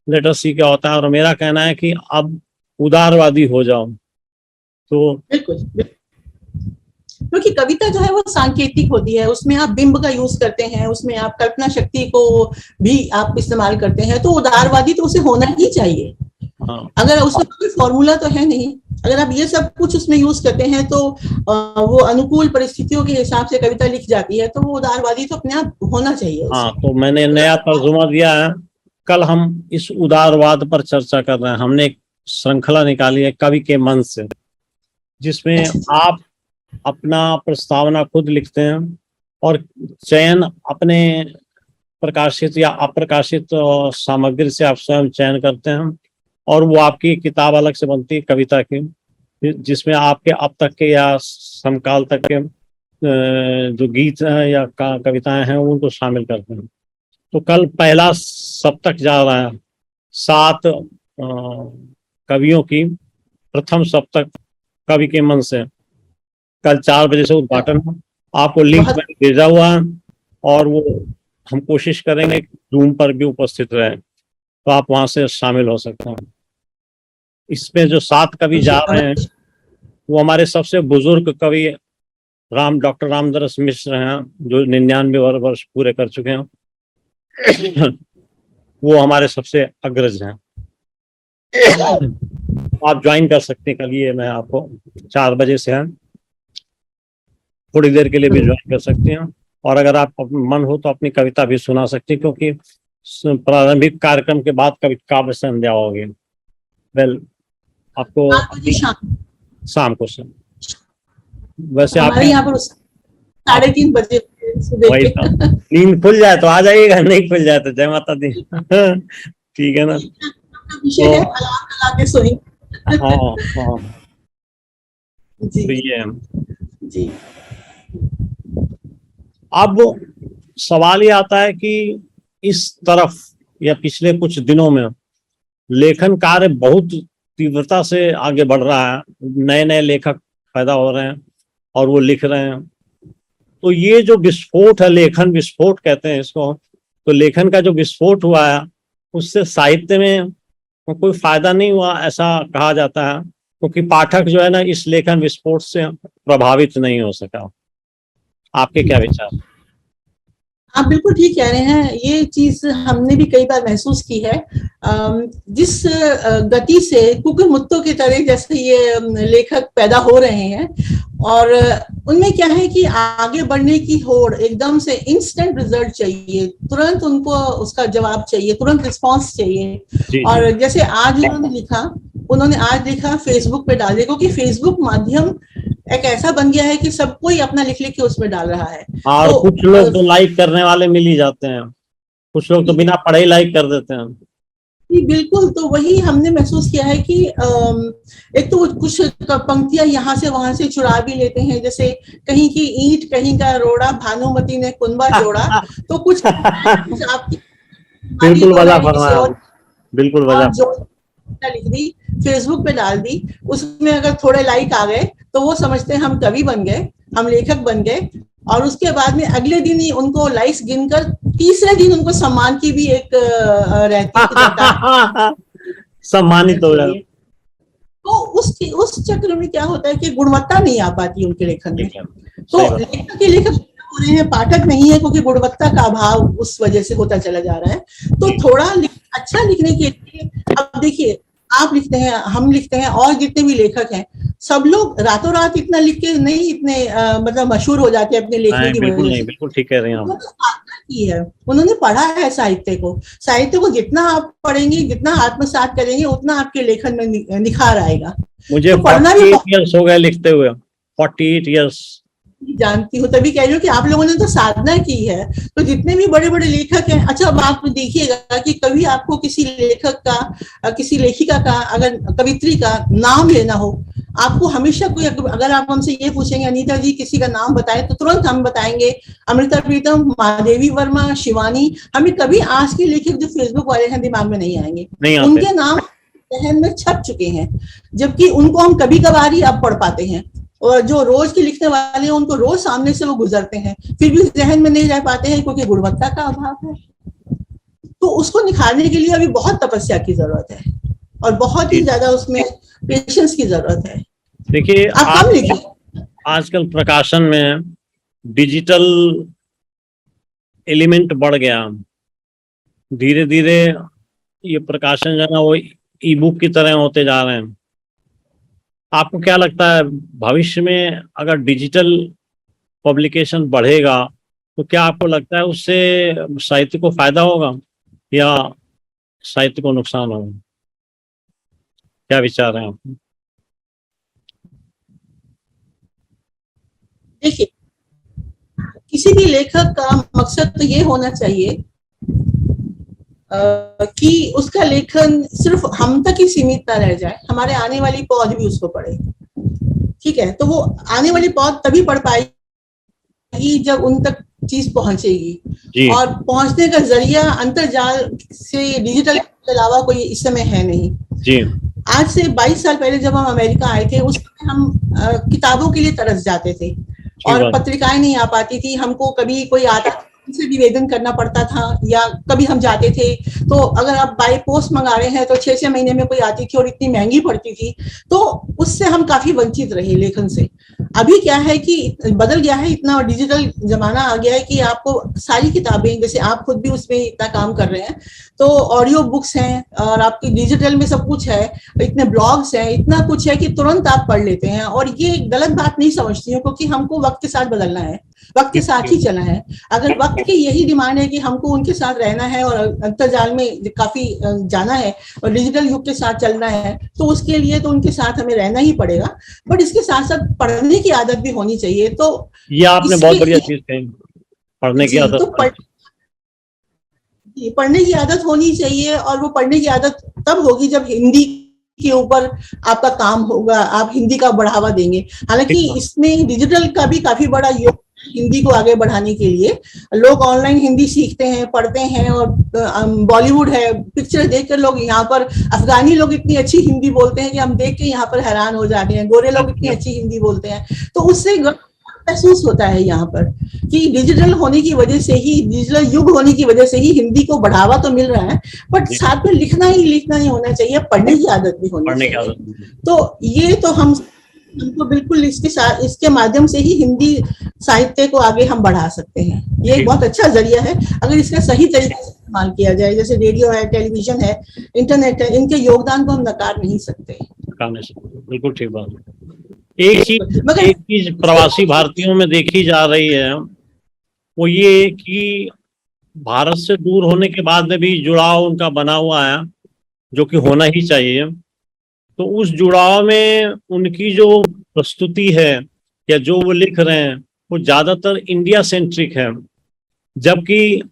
लेट अस सी क्या होता है। और मेरा कहना है कि अब उदारवादी हो जाओ। तो बिल्कुल, क्योंकि कविता जो है वो सांकेतिक होती है, उसमें आप बिंब का यूज करते हैं, उसमें आप कल्पना शक्ति को भी आप इस्तेमाल करते हैं, तो उदारवादी तो उसे होना ही चाहिए। अगर उसमें कोई फॉर्मूला तो है नहीं, अगर आप ये सब कुछ उसमें यूज करते हैं तो वो अनुकूल परिस्थितियों के हिसाब से कविता लिख जाती है, तो वो उदारवादी तो अपने आप होना चाहिए। हाँ, तो मैंने नया तर्जुमा दिया है। कल हम इस उदारवाद पर चर्चा कर रहे हैं। हमने एक श्रृंखला निकाली है कवि के मन से, जिसमें आप अपना प्रस्तावना खुद लिखते हैं और चयन अपने प्रकाशित या अप्रकाशित सामग्री से आप स्वयं चयन करते हैं, और वो आपकी किताब अलग से बनती है कविता की, जिसमें आपके अब तक के या समकाल तक के जो गीत हैं या कविताएं हैं उनको शामिल करते हैं। तो कल पहला सप्तक जा रहा है 7 कवियों की प्रथम सप्तक कवि के मन से। कल 4 बजे से उद्घाटन है। आपको लिंक मैंने भेजा हुआ है और वो हम कोशिश करेंगे जूम पर भी उपस्थित रहे, तो आप वहां से शामिल हो सकते हैं। इसमें जो 7 कवि जा रहे हैं वो हमारे सबसे बुजुर्ग कवि डॉक्टर रामदरस मिश्र हैं, जो 99 वर्ष पूरे कर चुके हैं। वो हमारे सबसे अग्रज हैं। आप ज्वाइन कर सकते हैं कल। ये मैं आपको 4 बजे से है, थोड़ी देर के लिए भी ज्वाइन कर सकते हैं। और अगर आप मन हो तो अपनी कविता भी सुना सकते हैं, क्योंकि प्रारंभिक कार्यक्रम के बाद काव्य संध्या होगी। वेल, आपको शाम को सुन। वैसे आप यहाँ पर 3:30 बजे नींद खुल जाए तो आ जाइएगा, नहीं खुल जाए तो जय माता दी। ठीक है ना। हाँ, तो ये जी। अब सवाल ये आता है कि इस तरफ या पिछले कुछ दिनों में लेखन कार्य बहुत तीव्रता से आगे बढ़ रहा है। नए नए लेखक पैदा हो रहे हैं और वो लिख रहे हैं। तो ये जो विस्फोट है, लेखन विस्फोट कहते हैं इसको, तो लेखन का जो विस्फोट हुआ है उससे साहित्य में कोई फायदा नहीं हुआ, ऐसा कहा जाता है, क्योंकि पाठक जो है ना इस लेखन विस्फोट से प्रभावित नहीं हो सका। आपके क्या विचार? आप बिल्कुल ठीक कह रहे हैं। ये चीज हमने भी कई बार महसूस की है। जिस गति से कुकुर मुत्तों की तरह जैसे ये लेखक पैदा हो रहे हैं, और उनमें क्या है कि आगे बढ़ने की होड़, एकदम से इंस्टेंट रिजल्ट चाहिए, तुरंत उनको उसका जवाब चाहिए, तुरंत रिस्पांस चाहिए। और जैसे आज उन्होंने आज लिखा फेसबुक पे डाल दिया, क्योंकि फेसबुक माध्यम एक ऐसा बन गया है कि सब कोई अपना लिख के उसमें डाल रहा है। और तो कुछ लोग तो लाइक करने वाले मिल ही जाते हैं, कुछ लोग तो बिना पढ़े ही लाइक कर देते हैं। बिल्कुल, तो वही हमने महसूस किया है कि एक तो कुछ पंक्तियां यहाँ से वहां से चुरा भी लेते हैं, जैसे कहीं की ईंट कहीं का रोड़ा, भानुमति ने कुनबा जोड़ा। तो कुछ आपकी बिल्कुल वजह फरमाया, बिल्कुल वजह लिख दी, फेसबुक पे डाल दी, उसमें अगर थोड़े लाइक आ गए तो वो समझते हैं हम कवि बन गए, हम लेखक बन गए। और उसके बाद में अगले दिन ही उनको लाइक्स गिनकर तीसरे दिन उनको सम्मान की भी एक रहती है, सम्मानित हो जाए। तो उस चक्र में क्या होता है कि गुणवत्ता नहीं आ पाती उनके लेखन में। तो लेखक के लेखक हो रहे हैं, पाठक नहीं है, क्योंकि गुणवत्ता का अभाव उस वजह से होता चला जा रहा है। तो थोड़ा अच्छा लिखने के लिए, अब देखिए, आप लिखते हैं, हम लिखते हैं, और जितने भी लेखक हैं सब लोग रातों रात इतना लिख के नहीं इतने मतलब मशहूर हो जाते हैं अपने लेखन की वजह से। बिल्कुल ठीक कह रहे हैं आप। की है, उन्होंने पढ़ा है साहित्य को जितना आप पढ़ेंगे, जितना आत्मसात करेंगे, उतना आपके लेखन में निखार आएगा। मुझे तो पढ़ना भी इयर्स हो गए लिखते हुए, 48 इयर्स जानती हूँ, तभी कह रही हूँ कि आप लोगों ने तो साधना की है। तो जितने भी बड़े बड़े लेखक हैं, अच्छा अब आप देखिएगा कि कभी आपको किसी लेखक का, किसी लेखिका का, अगर कवित्री का नाम लेना हो, आपको हमेशा कोई, अगर आप हमसे ये पूछेंगे अनीता जी किसी का नाम बताएं, तो तुरंत हम बताएंगे अमृता प्रीतम, महादेवी वर्मा, शिवानी। हमें कभी आज के लेखक जो फेसबुक वाले हैं दिमाग में नहीं आएंगे, उनके नाम जहन में छप चुके हैं, जबकि उनको हम कभी कभार ही अब पढ़ पाते हैं। और जो रोज के लिखने वाले हैं उनको रोज सामने से वो गुजरते हैं, फिर भी जहन में नहीं रह पाते हैं क्योंकि गुणवत्ता का अभाव है। तो उसको निखारने के लिए अभी बहुत तपस्या की जरूरत है और बहुत ही ज्यादा उसमें पेशेंस की जरूरत है। देखिए, आप कम लिखिए। आजकल प्रकाशन में डिजिटल एलिमेंट बढ़ गया, धीरे धीरे ये प्रकाशन जो है ना वो ई बुक की तरह होते जा रहे हैं। आपको क्या लगता है, भविष्य में अगर डिजिटल पब्लिकेशन बढ़ेगा तो क्या आपको लगता है उससे साहित्य को फायदा होगा या साहित्य को नुकसान होगा? क्या विचार है आपके? देखिए, किसी भी लेखक का मकसद तो ये होना चाहिए कि उसका लेखन सिर्फ हम तक ही सीमित ना रह जाए, हमारे आने वाली पौध भी उसको पढ़े। ठीक है, तो वो आने वाली पौध तभी पढ़ पाएगी जब उन तक चीज पहुंचेगी, और पहुंचने का जरिया अंतरजाल से, डिजिटल के अलावा कोई इस समय है नहीं जी। आज से 22 साल पहले जब हम अमेरिका आए थे, उस समय हम किताबों के लिए तरस जाते थे और पत्रिकाएं नहीं आ पाती थी, हमको कभी कोई आता उनसे निवेदन करना पड़ता था, या कभी हम जाते थे तो अगर आप बाय पोस्ट मंगा रहे हैं तो 6-6 महीने में कोई आती थी और इतनी महंगी पड़ती थी, तो उससे हम काफी वंचित रहे लेखन से। अभी क्या है कि बदल गया है, इतना डिजिटल जमाना आ गया है कि आपको सारी किताबें, जैसे आप खुद भी उसमें इतना काम कर रहे हैं, तो ऑडियो बुक्स हैं और आपकी डिजिटल में सब कुछ है, इतने ब्लॉग्स हैं, इतना कुछ है कि तुरंत आप पढ़ लेते हैं। और ये गलत बात नहीं समझती हूँ, क्योंकि हमको वक्त के साथ बदलना है, वक्त के साथ ही चलना है। अगर वक्त की यही डिमांड है कि हमको उनके साथ रहना है और अंतरजाल में काफी जाना है और डिजिटल युग के साथ चलना है, तो उसके लिए तो उनके साथ हमें रहना ही पड़ेगा, बट इसके साथ साथ पढ़ने की आदत भी होनी चाहिए। तो ये आपने बहुत बढ़िया चीज कही, पढ़ने की आदत। तो पढ़ने की आदत होनी चाहिए, और वो पढ़ने की आदत तब होगी जब हिंदी के ऊपर आपका काम होगा, आप हिंदी का बढ़ावा देंगे। हालांकि इसमें डिजिटल का भी काफी बड़ा योग हिंदी को आगे बढ़ाने के लिए। लोग ऑनलाइन हिंदी सीखते हैं, पढ़ते हैं, और बॉलीवुड है, पिक्चर देखकर लोग यहाँ पर, अफगानी लोग इतनी अच्छी हिंदी बोलते हैं कि हम देख के यहाँ पर हैरान हो जाते हैं, गोरे लोग इतनी अच्छी हिंदी बोलते हैं, तो उससे महसूस होता है यहाँ पर कि डिजिटल होने की वजह से ही, डिजिटल युग होने की वजह से ही हिंदी को बढ़ावा तो मिल रहा है, बट साथ में लिखना ही होना चाहिए, पढ़ने की आदत भी होनी चाहिए। तो ये तो हम बिल्कुल इसके माध्यम से ही हिंदी साहित्य को आगे हम बढ़ा सकते हैं। ये एक बहुत अच्छा जरिया है अगर इसका सही तरीके से इस्तेमाल किया जाए। जैसे रेडियो है, टेलीविजन है, इंटरनेट है, इनके योगदान को हम नकार नहीं सकते। बिल्कुल ठीक बात। एक चीज प्रवासी भारतीयों में देखी जा रही है, वो ये कि भारत से दूर होने के बाद में भी जुड़ाव उनका बना हुआ है, जो कि होना ही चाहिए। तो उस जुड़ाव में उनकी जो प्रस्तुति है या जो वो लिख रहे हैं वो ज्यादातर इंडिया सेंट्रिक है, जबकि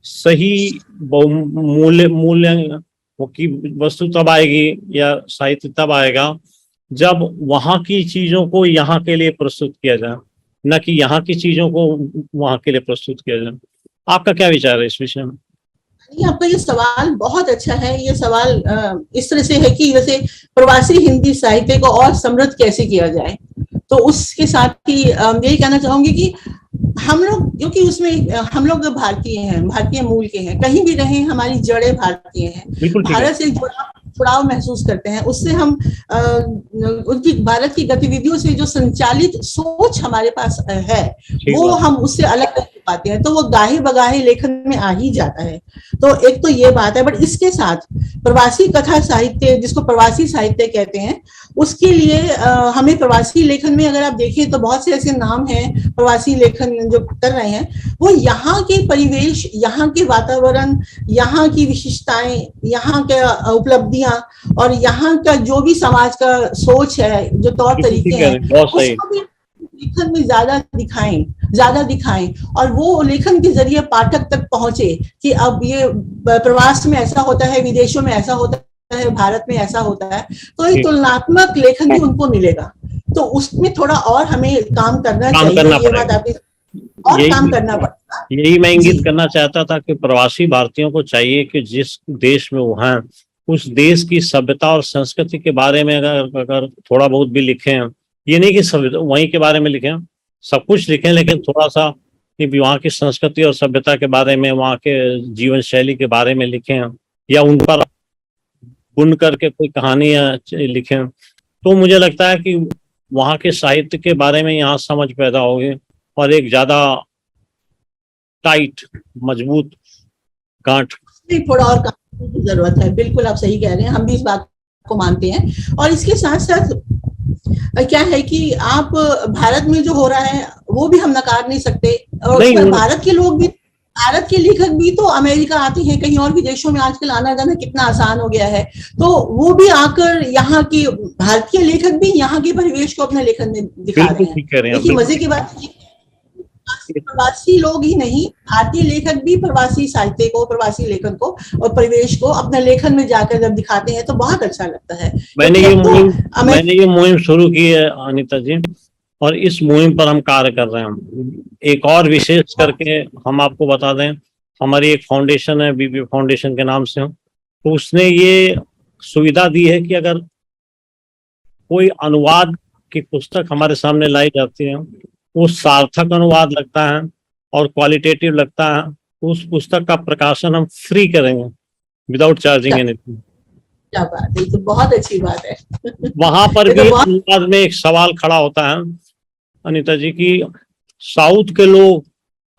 सही मूल्य की वस्तु तब आएगी या साहित्य तब आएगा जब वहां की चीजों को यहाँ के लिए प्रस्तुत किया जाए, न कि यहाँ की चीजों को वहां के लिए प्रस्तुत किया जाए। आपका क्या विचार है इस विषय में? आपका ये सवाल बहुत अच्छा है। ये सवाल इस तरह से है कि जैसे प्रवासी हिंदी साहित्य को और समृद्ध कैसे किया जाए, तो उसके साथ ही यही कहना चाहूंगी कि हम लोग, क्योंकि उसमें हम लोग भारतीय हैं, भारतीय मूल के हैं, कहीं भी रहें हमारी जड़ें भारतीय हैं, भारत से जुड़ाव महसूस करते हैं। उससे हम उनकी भारत की गतिविधियों से जो संचालित सोच हमारे पास है वो हम उससे अलग कर पाते हैं, तो वो गाहे बगाहे लेखन में आ ही जाता है। तो एक तो ये बात है, बट इसके साथ प्रवासी कथा साहित्य, जिसको प्रवासी साहित्य कहते हैं, उसके लिए हमें प्रवासी लेखन में अगर आप देखें तो बहुत से ऐसे नाम हैं प्रवासी लेखन जो कर रहे हैं, वो यहाँ के परिवेश, यहाँ के वातावरण, यहाँ की विशिष्टताएं, यहाँ के उपलब्धियां और यहाँ का जो भी समाज का सोच है, जो तौर तरीके हैं, उसको भी लेखन में ज्यादा दिखाएं और वो लेखन के जरिए पाठक तक पहुंचे कि अब ये प्रवास में ऐसा होता है, विदेशों में ऐसा होता है, भारत में ऐसा होता है, तो एक तुलनात्मक लेखन भी उनको मिलेगा। तो उसमें थोड़ा और हमें काम करना चाहिए। ये बात आपने और काम करना पड़ेगा। यही मैं इंगित करना चाहता था कि प्रवासी भारतीयों को चाहिए कि जिस देश में वो हैं, उस देश की सभ्यता और संस्कृति के बारे में अगर थोड़ा बहुत भी लिखें ये नहीं कि सब वहीं के बारे में लिखें, सब कुछ लिखें, लेकिन थोड़ा सा कि वहाँ की संस्कृति और सभ्यता के बारे में, वहाँ के जीवन शैली के बारे में लिखें, या उन पर बुन करके कोई कहानियां लिखें। तो मुझे लगता है कि वहाँ के साहित्य के बारे में यहाँ समझ पैदा होगी और एक ज्यादा टाइट, मजबूत गांठ। थोड़ा और काम की जरूरत है, बिल्कुल आप सही कह रहे हैं, हम भी इस बात को मानते हैं। और इसके साथ साथ क्या है कि आप भारत में जो हो रहा है वो भी हम नकार नहीं सकते, और नहीं, भारत के लोग भी, भारत के लेखक भी तो अमेरिका आते हैं, कहीं और विदेशों में आजकल आना जाना कितना आसान हो गया है, तो वो भी आकर यहाँ की, भारतीय लेखक भी यहाँ के परिवेश को अपने लेखन में दिखा रहे हैं। देखिए मजे की बात है, प्रवासी लोग ही नहीं, भारतीय लेखक भी प्रवासी साहित्य को, प्रवासी लेखन को और परिवेश को अपने लेखन में जाकर जब दिखाते हैं तो बहुत अच्छा लगता है। मैंने ये मुहिम शुरू की है अनीता जी, और इस मुहिम पर हम कार्य कर रहे हैं। एक और विशेष करके हम आपको बता दें, हमारी एक फाउंडेशन है, बीबी फाउंडेशन के नाम से, तो उसने ये सुविधा दी है कि अगर कोई अनुवाद की पुस्तक हमारे सामने लाई जाती है, वो सार्थक अनुवाद लगता है और क्वालिटेटिव लगता है, तो उस पुस्तक का प्रकाशन हम फ्री करेंगे, विदाउट चार्जिंग एनीथिंग। क्या बात है, तो बहुत अच्छी बात है। वहां पर भी अनुवाद में एक सवाल खड़ा होता है अनीता जी की, साउथ के लोग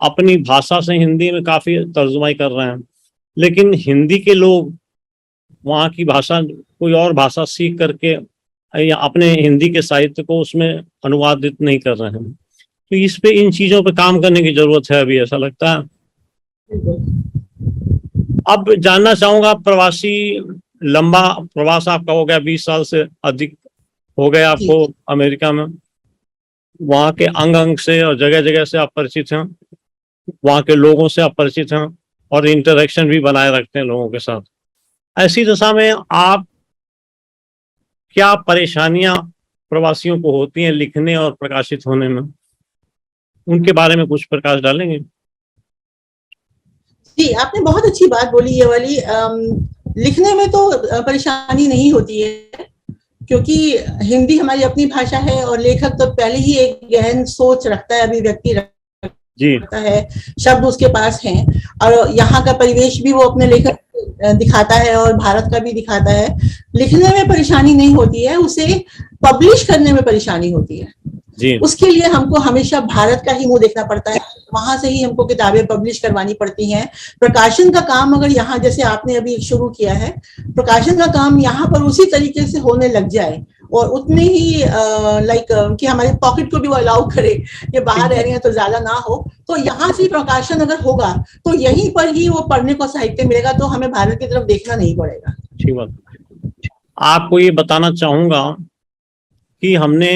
अपनी भाषा से हिंदी में काफी तर्जुमाई कर रहे हैं, लेकिन हिंदी के लोग वहाँ की भाषा, कोई और भाषा सीख करके या अपने हिंदी के साहित्य को उसमें अनुवादित नहीं कर रहे हैं। तो इस पे, इन चीजों पे काम करने की जरूरत है अभी, ऐसा लगता है। अब जानना चाहूंगा, प्रवासी, लंबा प्रवास आपका हो गया, 20 साल से अधिक हो गए आपको अमेरिका में, वहाँ के अंग अंग से और जगह जगह से आप परिचित हैं, वहाँ के लोगों से आप परिचित हैं और इंटरेक्शन भी बनाए रखते हैं लोगों के साथ। ऐसी दशा में आप, क्या परेशानियां प्रवासियों को होती हैं लिखने और प्रकाशित होने में, उनके बारे में कुछ प्रकाश डालेंगे? जी, आपने बहुत अच्छी बात बोली ये वाली। लिखने में तो परेशानी नहीं होती है, क्योंकि हिंदी हमारी अपनी भाषा है और लेखक तो पहले ही एक गहन सोच रखता है, अभिव्यक्ति रखता है, शब्द उसके पास हैं, और यहाँ का परिवेश भी वो अपने लेखक दिखाता है और भारत का भी दिखाता है। लिखने में परेशानी नहीं होती है, उसे पब्लिश करने में परेशानी होती है जी। उसके लिए हमको हमेशा भारत का ही मुंह देखना पड़ता है, वहां से ही हमको किताबें पब्लिश करवानी पड़ती हैं। प्रकाशन का काम अगर यहाँ जैसे आपने अभी शुरू किया है, प्रकाशन का काम यहाँ पर उसी तरीके से होने लग जाए और उतने ही कि हमारे पॉकेट को भी वो अलाउ करे कि बाहर रह रहे हैं तो ज्यादा ना हो, तो यहाँ से प्रकाशन अगर होगा तो यहीं पर ही वो पढ़ने को साहित्य मिलेगा, तो हमें भारत की तरफ देखना नहीं पड़ेगा। ठीक बात। आपको ये बताना चाहूंगा कि हमने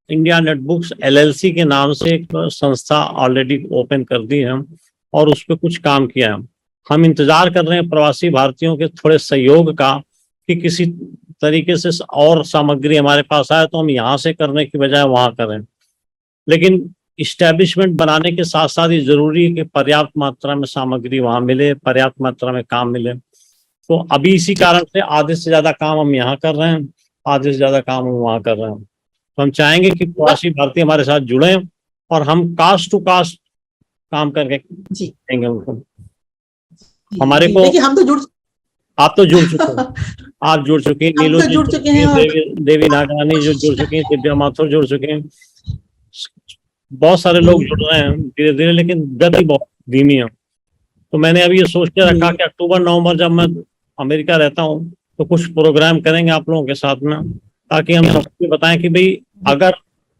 इंडिया नेट बुक्स LLC के नाम से एक संस्था ऑलरेडी ओपन कर दी है और उस पर कुछ काम किया है। हम इंतजार कर रहे हैं प्रवासी भारतीयों के थोड़े सहयोग का, कि किसी तरीके से और सामग्री हमारे पास आए तो हम यहाँ से करने की बजाय वहाँ करें। लेकिन इस्टेब्लिशमेंट बनाने के साथ साथ ये जरूरी है कि पर्याप्त मात्रा में सामग्री वहाँ मिले, पर्याप्त मात्रा में काम मिले। तो अभी इसी कारण से आधे से ज्यादा काम हम यहाँ कर रहे हैं, आधे से ज्यादा काम हम वहाँ कर रहे हैं। तो हम चाहेंगे कि प्रवासी भारतीय हमारे साथ जुड़े और हम कास्ट टू कास्ट काम करके देंगे उनको। हमारे को, हम तो जुड़, आप तो जुड़ चुके हैं, आप जुड़ चुके हैं, नीलू जुड़ चुके हैं, देवी नागरानी जो जुड़ चुके हैं, दिव्या माथुर जुड़ चुके हैं, बहुत सारे लोग जुड़ रहे हैं धीरे धीरे, लेकिन गति बहुत धीमी है। तो मैंने अभी ये सोच के रखा कि अक्टूबर नवंबर जब मैं अमेरिका रहता हूँ तो कुछ प्रोग्राम करेंगे आप लोगों के साथ में, ताकि हम सबको बताएं कि भाई अगर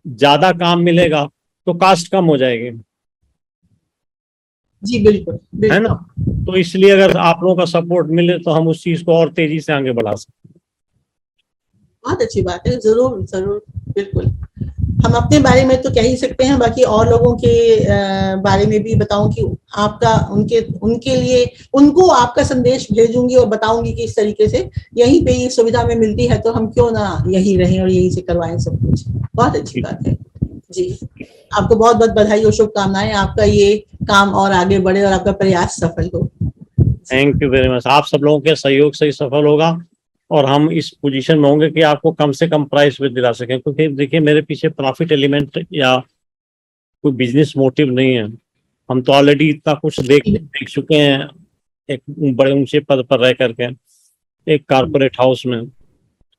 ज्यादा काम मिलेगा तो कास्ट कम हो जाएगी। जी बिल्कुल, है ना? तो इसलिए अगर आप लोगों का सपोर्ट मिले तो हम उस चीज को और तेजी से आगे बढ़ा सकते हैं। बहुत अच्छी बात है, जरूर जरूर, बिल्कुल। हम अपने बारे में तो कह ही सकते हैं, बाकी और लोगों के बारे में भी बताऊं कि आपका, उनके लिए, उनको आपका संदेश भेजूंगी और बताऊंगी कि इस तरीके से यहीं पे ये सुविधा में मिलती है, तो हम क्यों ना यहीं रहें और यहीं से करवाएं सब कुछ। बहुत अच्छी बात है जी। आपको बहुत बहुत बधाई और शुभकामनाएं, आपका ये काम और आगे बढ़े और आपका प्रयास सफल हो। Thank you very much. आप सब लोगों के सहयोग से ही सफल होगा। और हम इस पोजीशन में होंगे कि आपको कम से कम प्राइस पे दिला सकें, क्योंकि देखिए मेरे पीछे प्रॉफिट एलिमेंट या कोई बिजनेस मोटिव नहीं है। हम तो ऑलरेडी इतना कुछ देख चुके हैं एक बड़े ऊंचे पद पर रह करके एक कारपोरेट हाउस में,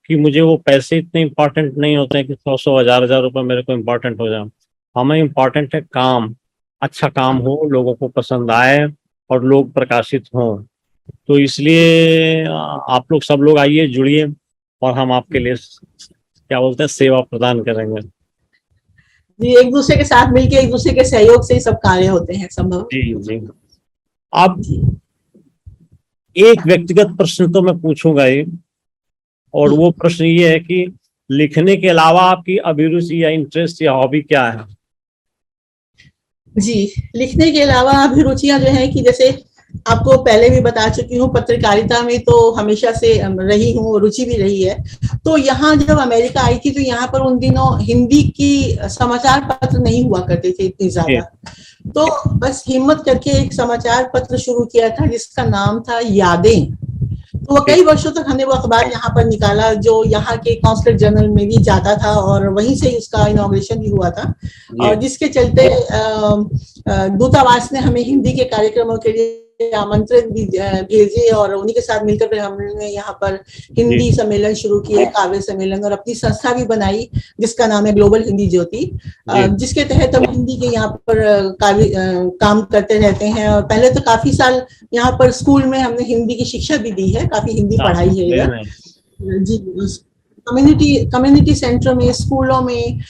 कि मुझे वो पैसे इतने इम्पोर्टेंट नहीं होते हैं कि 100 हजार हजार रुपए मेरे को इम्पोर्टेंट हो जाए। हमें इम्पोर्टेंट है काम, अच्छा काम हो, लोगों को पसंद आए और लोग प्रकाशित हों। तो इसलिए आप लोग सब लोग आइए, जुड़िए और हम आपके लिए क्या बोलते हैं सेवा प्रदान करेंगे। जी, एक दूसरे के साथ मिलके एक दूसरे के सहयोग से ही सब कार्य होते हैं संभव। जी जी। अब एक व्यक्तिगत प्रश्न तो मैं पूछूंगा ही, और वो प्रश्न ये है कि लिखने के अलावा आपकी अभिरुचि या इंटरेस्ट या हॉबी क्या है? जी, लिखने के अलावा अभिरुचियां जो है कि जैसे आपको पहले भी बता चुकी हूँ, पत्रकारिता में तो हमेशा से रही हूँ, रुचि भी रही है। तो यहाँ जब अमेरिका आई थी तो यहाँ पर उन दिनों हिंदी की समाचार पत्र नहीं हुआ करते थे इतनी ज्यादा, तो बस हिम्मत करके एक समाचार पत्र शुरू किया था जिसका नाम था यादें। तो वो कई वर्षों तक हमने वो अखबार यहाँ पर निकाला, जो यहाँ के कॉन्सुलेट जनरल में भी जाता था और वहीं से उसका इनॉग्रेशन भी हुआ था, और जिसके चलते दूतावास ने हमें हिंदी के कार्यक्रमों के लिए आमंत्रित भी भेजे और उन्हीं के साथ मिलकर हमने यहाँ पर हिंदी सम्मेलन शुरू किए, काव्य सम्मेलन, और अपनी संस्था भी बनाई जिसका नाम है ग्लोबल हिंदी ज्योति, जिसके तहत हम हिंदी के यहाँ पर काम करते रहते हैं। और पहले तो काफी साल यहाँ पर स्कूल में हमने हिंदी की शिक्षा भी दी है, काफी हिंदी पढ़ाई है इधर। जी, कम्युनिटी सेंटर में, स्कूलों में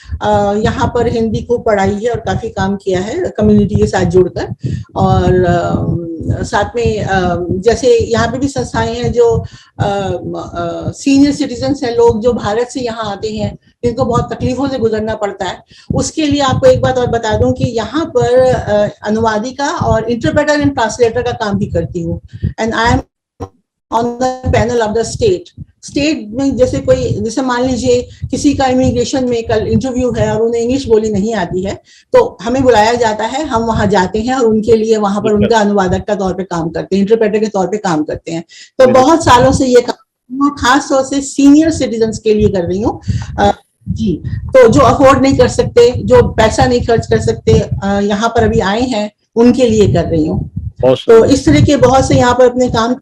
यहाँ पर हिंदी को पढ़ाई है और काफी काम किया है कम्युनिटी के साथ जुड़कर। और साथ में जैसे यहाँ पे भी संस्थाएं हैं जो सीनियर सिटीजन्स हैं, लोग जो भारत से यहाँ आते हैं जिनको बहुत तकलीफों से गुजरना पड़ता है, उसके लिए आपको एक बात और बता दूं कि यहाँ पर अनुवादिका और इंटरप्रेटर एंड ट्रांसलेटर का काम भी करती हूँ। And I am on the panel of the state में, जैसे मान लीजिए किसी का इमिग्रेशन में कल इंटरव्यू है और उन्हें इंग्लिश बोली नहीं आती है, तो हमें बुलाया जाता है, हम वहां जाते हैं और उनके लिए वहां पर उनका अनुवादक का तौर पे काम करते हैं, इंटरप्रेटर के तौर पे काम करते हैं। तो बहुत सालों से ये काम खास तौर से सीनियर सिटीजन्स के लिए कर रही हूँ। जी, तो जो अफोर्ड नहीं कर सकते, जो पैसा नहीं खर्च कर सकते, यहाँ पर अभी आए हैं, उनके लिए कर रही हूँ। तो इस तरह के बहुत से यहाँ पर अपने काम।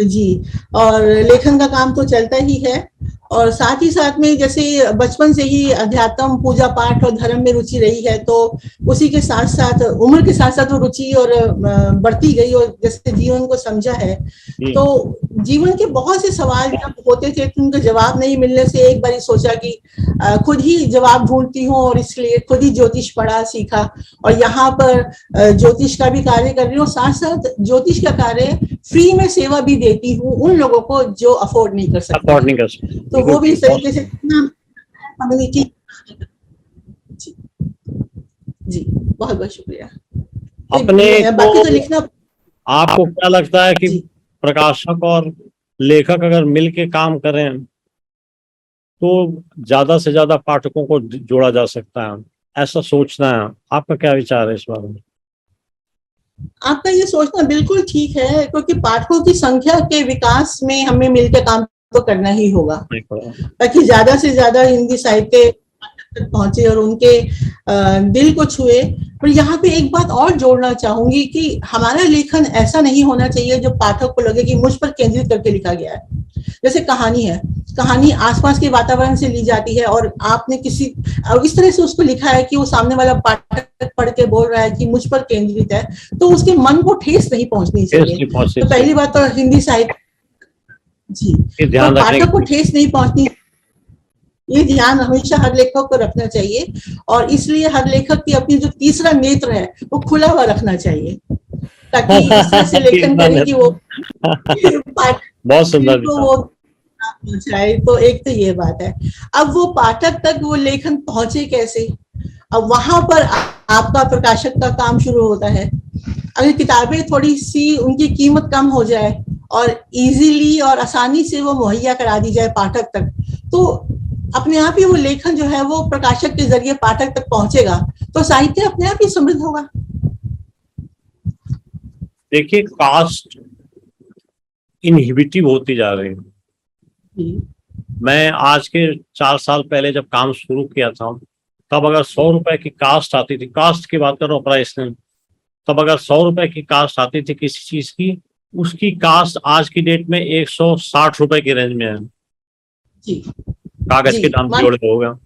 जी, और लेखन का काम तो चलता ही है, और साथ ही साथ में जैसे बचपन से ही अध्यात्म, पूजा पाठ और धर्म में रुचि रही है, तो उसी के साथ साथ उम्र के साथ साथ वो रुचि और बढ़ती गई, और जैसे जीवन को समझा है तो जीवन के बहुत से सवाल जब होते थे तो उनका जवाब नहीं मिलने से एक बार सोचा कि खुद ही जवाब ढूंढती हूँ, और इसलिए खुद ही ज्योतिष पढ़ा, सीखा, और यहाँ पर ज्योतिष का भी कार्य कर रही हूँ, साथ साथ ज्योतिष का कार्य फ्री में सेवा भी देती हूँ उन लोगों को जो अफोर्ड नहीं कर सकते। तो वो भी इस तरीके से कम्युनिटी। जी, बहुत बहुत शुक्रिया। अपने बाकी तो लिखना। आपको क्या लगता है कि प्रकाशक और लेखक अगर मिल के काम करें तो ज्यादा से ज्यादा पाठकों को जोड़ा जा सकता है, ऐसा सोचना है? आपका क्या विचार है इस बारे में? आपका ये सोचना बिल्कुल ठीक है, क्योंकि पाठकों की संख्या के विकास में हमें मिलकर काम तो करना ही होगा, ताकि ज्यादा से ज्यादा हिंदी साहित्य तक पहुंचे और उनके दिल को छुए। पर यहाँ पे एक बात और जोड़ना चाहूंगी कि हमारा लेखन ऐसा नहीं होना चाहिए जो पाठक को लगे कि मुझ पर केंद्रित करके लिखा गया है। जैसे कहानी है, कहानी आसपास के वातावरण से ली जाती है और आपने किसी इस तरह से उसको लिखा है कि वो सामने वाला पाठक पढ़ के बोल रहा है कि मुझ पर केंद्रित है, तो उसके मन को ठेस नहीं पहुंचनी चाहिए। तो पहली बात तो हिंदी साहित्य, जी, तो पाठक को ठेस नहीं पहुंचनी, ये ध्यान हमेशा हर लेखक को रखना चाहिए। और इसलिए हर लेखक की अपनी जो तीसरा नेत्र है वो खुला हुआ रखना चाहिए, ताकि इस तरह से लेखन करे कि वो बहुत सुंदर वो पहुंचाए। तो एक तो ये बात है। अब वो पाठक तक वो लेखन पहुंचे कैसे? अब वहां पर आपका प्रकाशक का काम शुरू होता है। अगर किताबें थोड़ी सी उनकी कीमत कम हो जाए और इजीली और आसानी से वो मुहैया करा दी जाए पाठक तक, तो अपने आप ही वो लेखन जो है वो प्रकाशक के जरिए पाठक तक पहुंचेगा, तो साहित्य अपने आप ही समृद्ध होगा। देखिए, कास्ट इनहिबिटिव होती जा रही है। जी मैं आज के 4 साल पहले जब काम शुरू किया था, तब अगर 100 रुपए की कास्ट आती थी, कास्ट की बात कर रहा हूँ, प्राइस नहीं, तब अगर 100 रुपए की कास्ट आती थी किसी चीज की, उसकी कास्ट आज की डेट में 160 रुपए की रेंज में है, जी कागज जी के दाम मान जोड़े हो गया।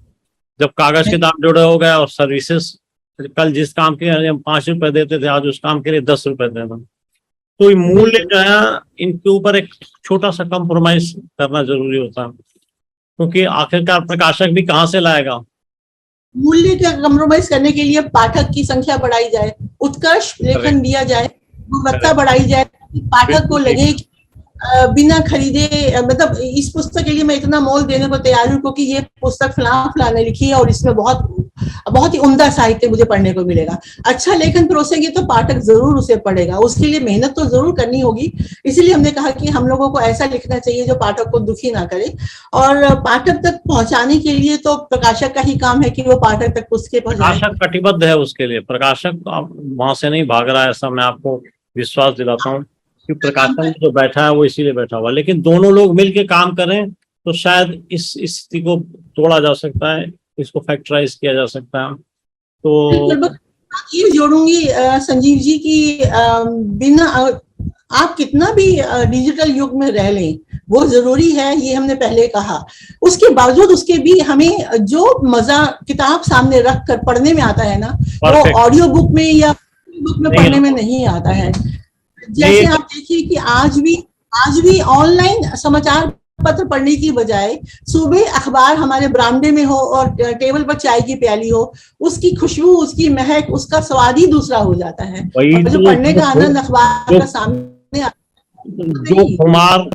जब कागज के दाम जुड़े हो गए और सर्विसेज, कल जिस काम के लिए हम 5 रुपए देते थे, आज उस काम के लिए 10 रुपए देना, तो ये मूल्य बिल्कुल जो है इनके ऊपर एक छोटा सा कंप्रोमाइज करना जरूरी होता है, क्योंकि आखिरकार प्रकाशक भी कहाँ से लाएगा। मूल्य का कम्प्रोमाइज करने के लिए पाठक की संख्या बढ़ाई जाए, उत्कर्ष लेखन दिया जाए, गुणवत्ता बढ़ाई जाए, पाठक को बिल्कुल लगे बिना खरीदे, मतलब इस पुस्तक के लिए मैं इतना मोल देने को तैयार हूँ क्योंकि ये पुस्तक फलाना ने लिखी है और इसमें बहुत ही उम्दा साहित्य मुझे पढ़ने को मिलेगा। अच्छा लेखन परोसेंगे तो पाठक जरूर उसे पढ़ेगा, उसके लिए मेहनत तो जरूर करनी होगी। इसीलिए हमने कहा कि हम लोगों को ऐसा लिखना चाहिए जो पाठक को दुखी ना करे, और पाठक तक पहुंचाने के लिए तो प्रकाशक का ही काम है कि वो पाठक तक पुस्तकें पहुंचाए। प्रकाशक कटिबद्ध है उसके लिए, प्रकाशक वहां से नहीं भाग रहा है, ऐसा मैं आपको विश्वास दिलाता हूँ कि प्रकाशन में जो बैठा है वो इसीलिए बैठा हुआ, लेकिन दोनों लोग मिलके काम करें तो शायद इस स्थिति को तोड़ा जा सकता है, इसको फैक्टराइज किया जा सकता है। तो ये जोड़ूंगी संजीव जी की बिना आप कितना भी डिजिटल युग में रह लें, वो जरूरी है, ये हमने पहले कहा। उसके बावजूद उसके भी हमें जो मजा किताब सामने रख कर पढ़ने में आता है ना, वो ऑडियो बुक में या बुक में पढ़ने में नहीं आता है। जैसे आप देखिए कि आज भी ऑनलाइन समाचार पत्र पढ़ने की बजाय सुबह अखबार हमारे बरामदे में हो और टेबल पर चाय की प्याली हो, उसकी खुशबू, उसकी महक, उसका स्वाद ही दूसरा हो जाता है, और जो पढ़ने का आनंद अखबार का सामने जो खुमार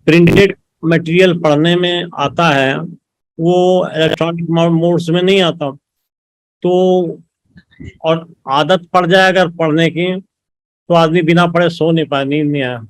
प्रिंटेड मटेरियल पढ़ने में आता है वो इलेक्ट्रॉनिक मोड्स में नहीं आता। तो और आदत पड़ जाए अगर पढ़ने की, तो आदमी बिना पढ़े सो नहीं पाए, नींद नहीं आया।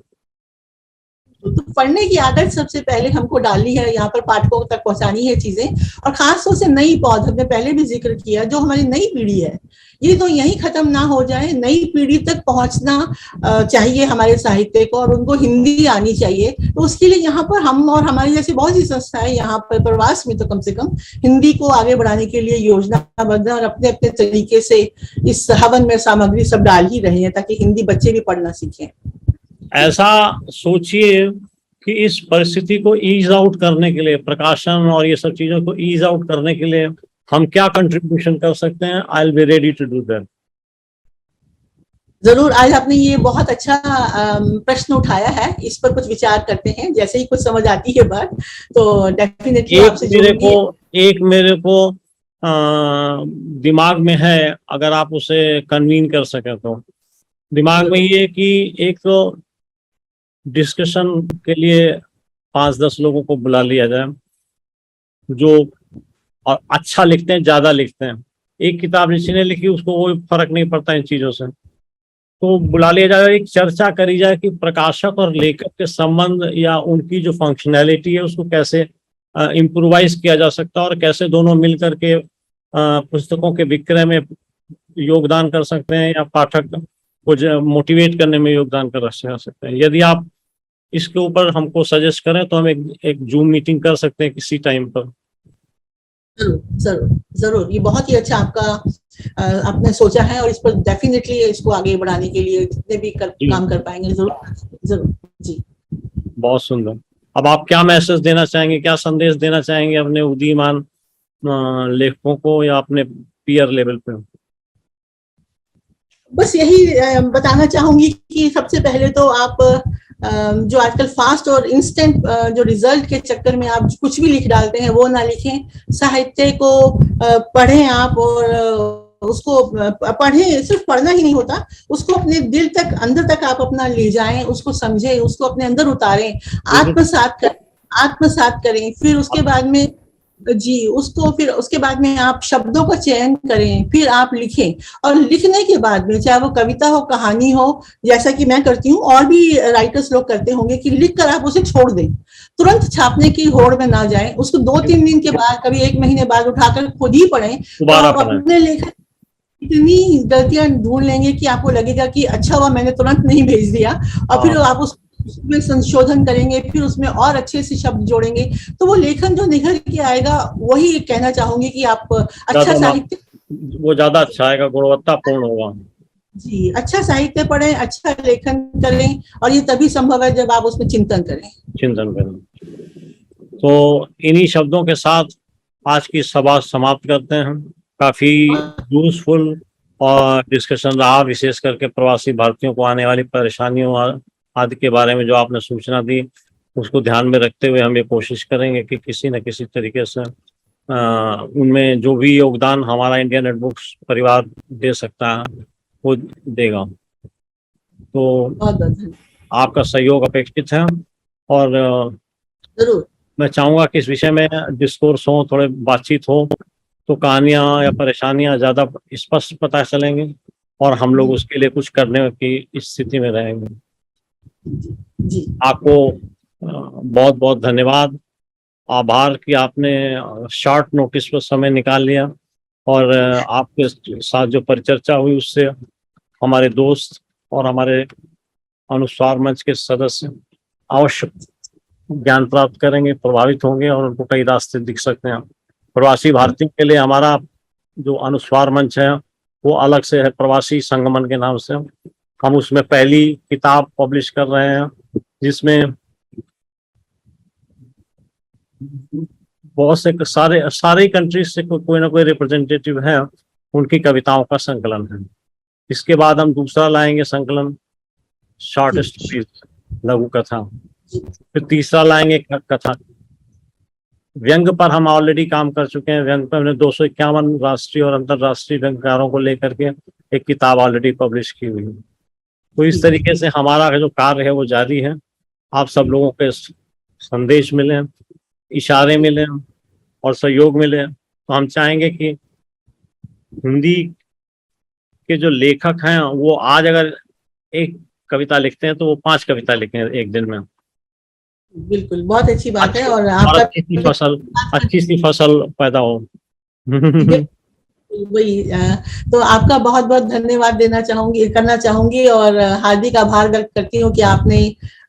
तो पढ़ने की आदत सबसे पहले हमको डालनी है, यहाँ पर पाठकों तक पहुंचानी है चीजें, और खासतौर से नई पौध, हमने पहले भी जिक्र किया, जो हमारी नई पीढ़ी है, ये तो यही खत्म ना हो जाए, नई पीढ़ी तक पहुंचना चाहिए हमारे साहित्य को, और उनको हिंदी आनी चाहिए। तो उसके लिए यहाँ पर हम और हमारी जैसी बहुत सी संस्थाएं यहाँ पर प्रवास में तो कम से कम हिंदी को आगे बढ़ाने के लिए योजनाबद्ध और अपने अपने तरीके से इस हवन में सामग्री सब डाल ही रहे हैं, ताकि हिंदी बच्चे भी पढ़ना सीखें। ऐसा सोचिए कि इस परिस्थिति को ईज आउट करने के लिए, प्रकाशन और ये सब चीजों को ईज आउट करने के लिए हम क्या कंट्रीब्यूशन कर सकते हैं। I will be ready to do that. जरूर, आज आपने ये बहुत अच्छा प्रश्न उठाया है, इस पर कुछ विचार करते हैं, जैसे ही कुछ समझ आती है बात तो डेफिनेटली आपसे मेरे को दिमाग में है, अगर आप उसे कन्वीन कर सके तो। दिमाग में ये कि एक तो डिस्कशन के लिए 5-10 लोगों को बुला लिया जाए जो और अच्छा लिखते हैं, ज्यादा लिखते हैं। एक किताब किसी ने लिखी, उसको कोई फर्क नहीं पड़ता इन चीजों से, तो बुला लिया जाए, एक चर्चा करी जाए कि प्रकाशक और लेखक के संबंध या उनकी जो फंक्शनैलिटी है उसको कैसे इम्प्रोवाइज किया जा सकता है, और कैसे दोनों मिलकर के पुस्तकों के विक्रय में योगदान कर सकते हैं या पाठक को मोटिवेट करने में योगदान कर सकते हैं। यदि आप इसके ऊपर हमको सजेस्ट करें तो हम एक जूम मीटिंग कर सकते हैं किसी टाइम पर। जरूर जरूर जरूर, ये बहुत ही अच्छा आपने सोचा है, और इस पर डेफिनेटली इसको आगे बढ़ाने के लिए जितने भी काम कर पाएंगे जरूर जरूर जी। बहुत सुंदर। अब आप क्या मैसेज देना चाहेंगे, क्या संदेश देना चाहेंगे अपने उदीयमान लेखकों को या अपने पीयर लेवल पे? बस यही बताना चाहूंगी कि सबसे पहले तो आप जो आजकल फास्ट और इंस्टेंट जो रिजल्ट के चक्कर में आप कुछ भी लिख डालते हैं वो ना लिखें। साहित्य को पढ़ें आप, और उसको पढ़ें, सिर्फ पढ़ना ही नहीं होता, उसको अपने दिल तक, अंदर तक आप अपना ले जाएं, उसको समझें, उसको अपने अंदर उतारें, आत्मसात करें। फिर उसके बाद में फिर उसके बाद में आप शब्दों का चयन करें, फिर आप लिखें, और लिखने के बाद में चाहे वो कविता हो, कहानी हो, जैसा कि मैं करती हूँ और भी राइटर्स लोग करते होंगे, कि लिखकर आप उसे छोड़ दें, तुरंत छापने की होड़ में ना जाएं, उसको 2-3 दिन के बाद, कभी 1 महीने बाद उठाकर खुद ही पढ़ें, तो आप अपने लेखन इतनी गलतियां ढूंढ लेंगे कि आपको लगेगा कि अच्छा हुआ मैंने तुरंत नहीं भेज दिया, और फिर आप उस उसमें संशोधन करेंगे, फिर उसमें और अच्छे से शब्द जोड़ेंगे, तो वो लेखन जो निखर के आएगा, वही कहना चाहूंगी कि आप अच्छा साहित्य, वो ज्यादा अच्छा आएगा, गुणवत्तापूर्ण होगा। जी, अच्छा साहित्य पढ़ें, अच्छा लेखन करें, और ये तभी संभव है जब आप उसमें चिंतन करें। तो इन्हीं शब्दों के साथ आज की सभा समाप्त करते हैं। काफी यूजफुल और डिस्कशन रहा, विशेष करके प्रवासी भारतीयों को आने वाली परेशानियों आदि के बारे में जो आपने सूचना दी, उसको ध्यान में रखते हुए हम ये कोशिश करेंगे कि किसी न किसी तरीके से उनमें जो भी योगदान हमारा इंडियन रेड बुक्स परिवार दे सकता है वो देगा। तो आपका सहयोग अपेक्षित है, और जरूर मैं चाहूंगा कि इस विषय में डिस्कोर्स हो, थोड़े बातचीत हो, तो कहानियां या परेशानियां ज्यादा स्पष्ट पता चलेंगे और हम लोग उसके लिए कुछ करने की स्थिति में रहेंगे। जी, आपको बहुत बहुत धन्यवाद, आभार कि आपने शॉर्ट नोटिस पर समय निकाल लिया, और आपके साथ जो परिचर्चा हुई उससे हमारे दोस्त और हमारे अनुस्वार मंच के सदस्य अवश्य ज्ञान प्राप्त करेंगे, प्रभावित होंगे, और उनको कई रास्ते दिख सकते हैं। प्रवासी भारतीयों के लिए हमारा जो अनुस्वार मंच है वो अलग से है, प्रवासी संगमन के नाम से। हम उसमें पहली किताब पब्लिश कर रहे हैं, जिसमें बहुत से सारे कंट्रीज से कोई ना कोई रिप्रेजेंटेटिव है, उनकी कविताओं का संकलन है। इसके बाद हम दूसरा लाएंगे संकलन, शॉर्ट स्टोरीज, लघु कथा। फिर तीसरा लाएंगे कथा। व्यंग पर हम ऑलरेडी काम कर चुके हैं। व्यंग पर हमने 251 राष्ट्रीय और अंतर्राष्ट्रीय व्यंगकारों को लेकर के एक किताब ऑलरेडी पब्लिश की हुई है। तो इस तरीके से हमारा जो कार्य है वो जारी है। आप सब लोगों के संदेश मिले, इशारे मिले और सहयोग मिले, तो हम चाहेंगे कि हिंदी के जो लेखक हैं वो आज अगर एक कविता लिखते हैं तो वो 5 कविता लिखें एक दिन में। बिल्कुल, बहुत अच्छी बात है। और आपका अच्छी सी फसल पैदा हो। वही, तो आपका बहुत बहुत धन्यवाद करना चाहूंगी, और हार्दिक आभार व्यक्त करती हूँ कि आपने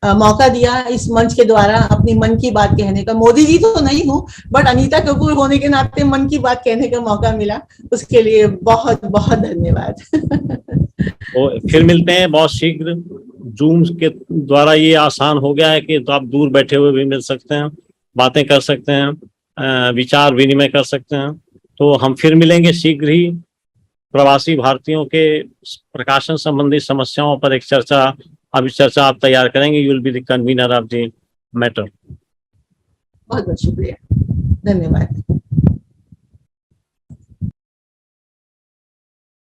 मौका दिया इस मंच के द्वारा अपनी मन की बात कहने का। मोदी जी तो नहीं हूँ, बट अनीता कपूर होने के नाते मन की बात कहने का मौका मिला, उसके लिए बहुत बहुत धन्यवाद। तो फिर मिलते हैं बहुत शीघ्र। जूम के द्वारा ये आसान हो गया है कि तो आप दूर बैठे हुए भी मिल सकते हैं, बातें कर सकते हैं, विचार विनिमय कर सकते हैं। तो हम फिर मिलेंगे शीघ्र ही। प्रवासी भारतीयों के प्रकाशन संबंधी समस्याओं पर एक चर्चा आप तैयार करेंगे। You will be the convener of the matter. बहुत बहुत शुक्रिया, धन्यवाद।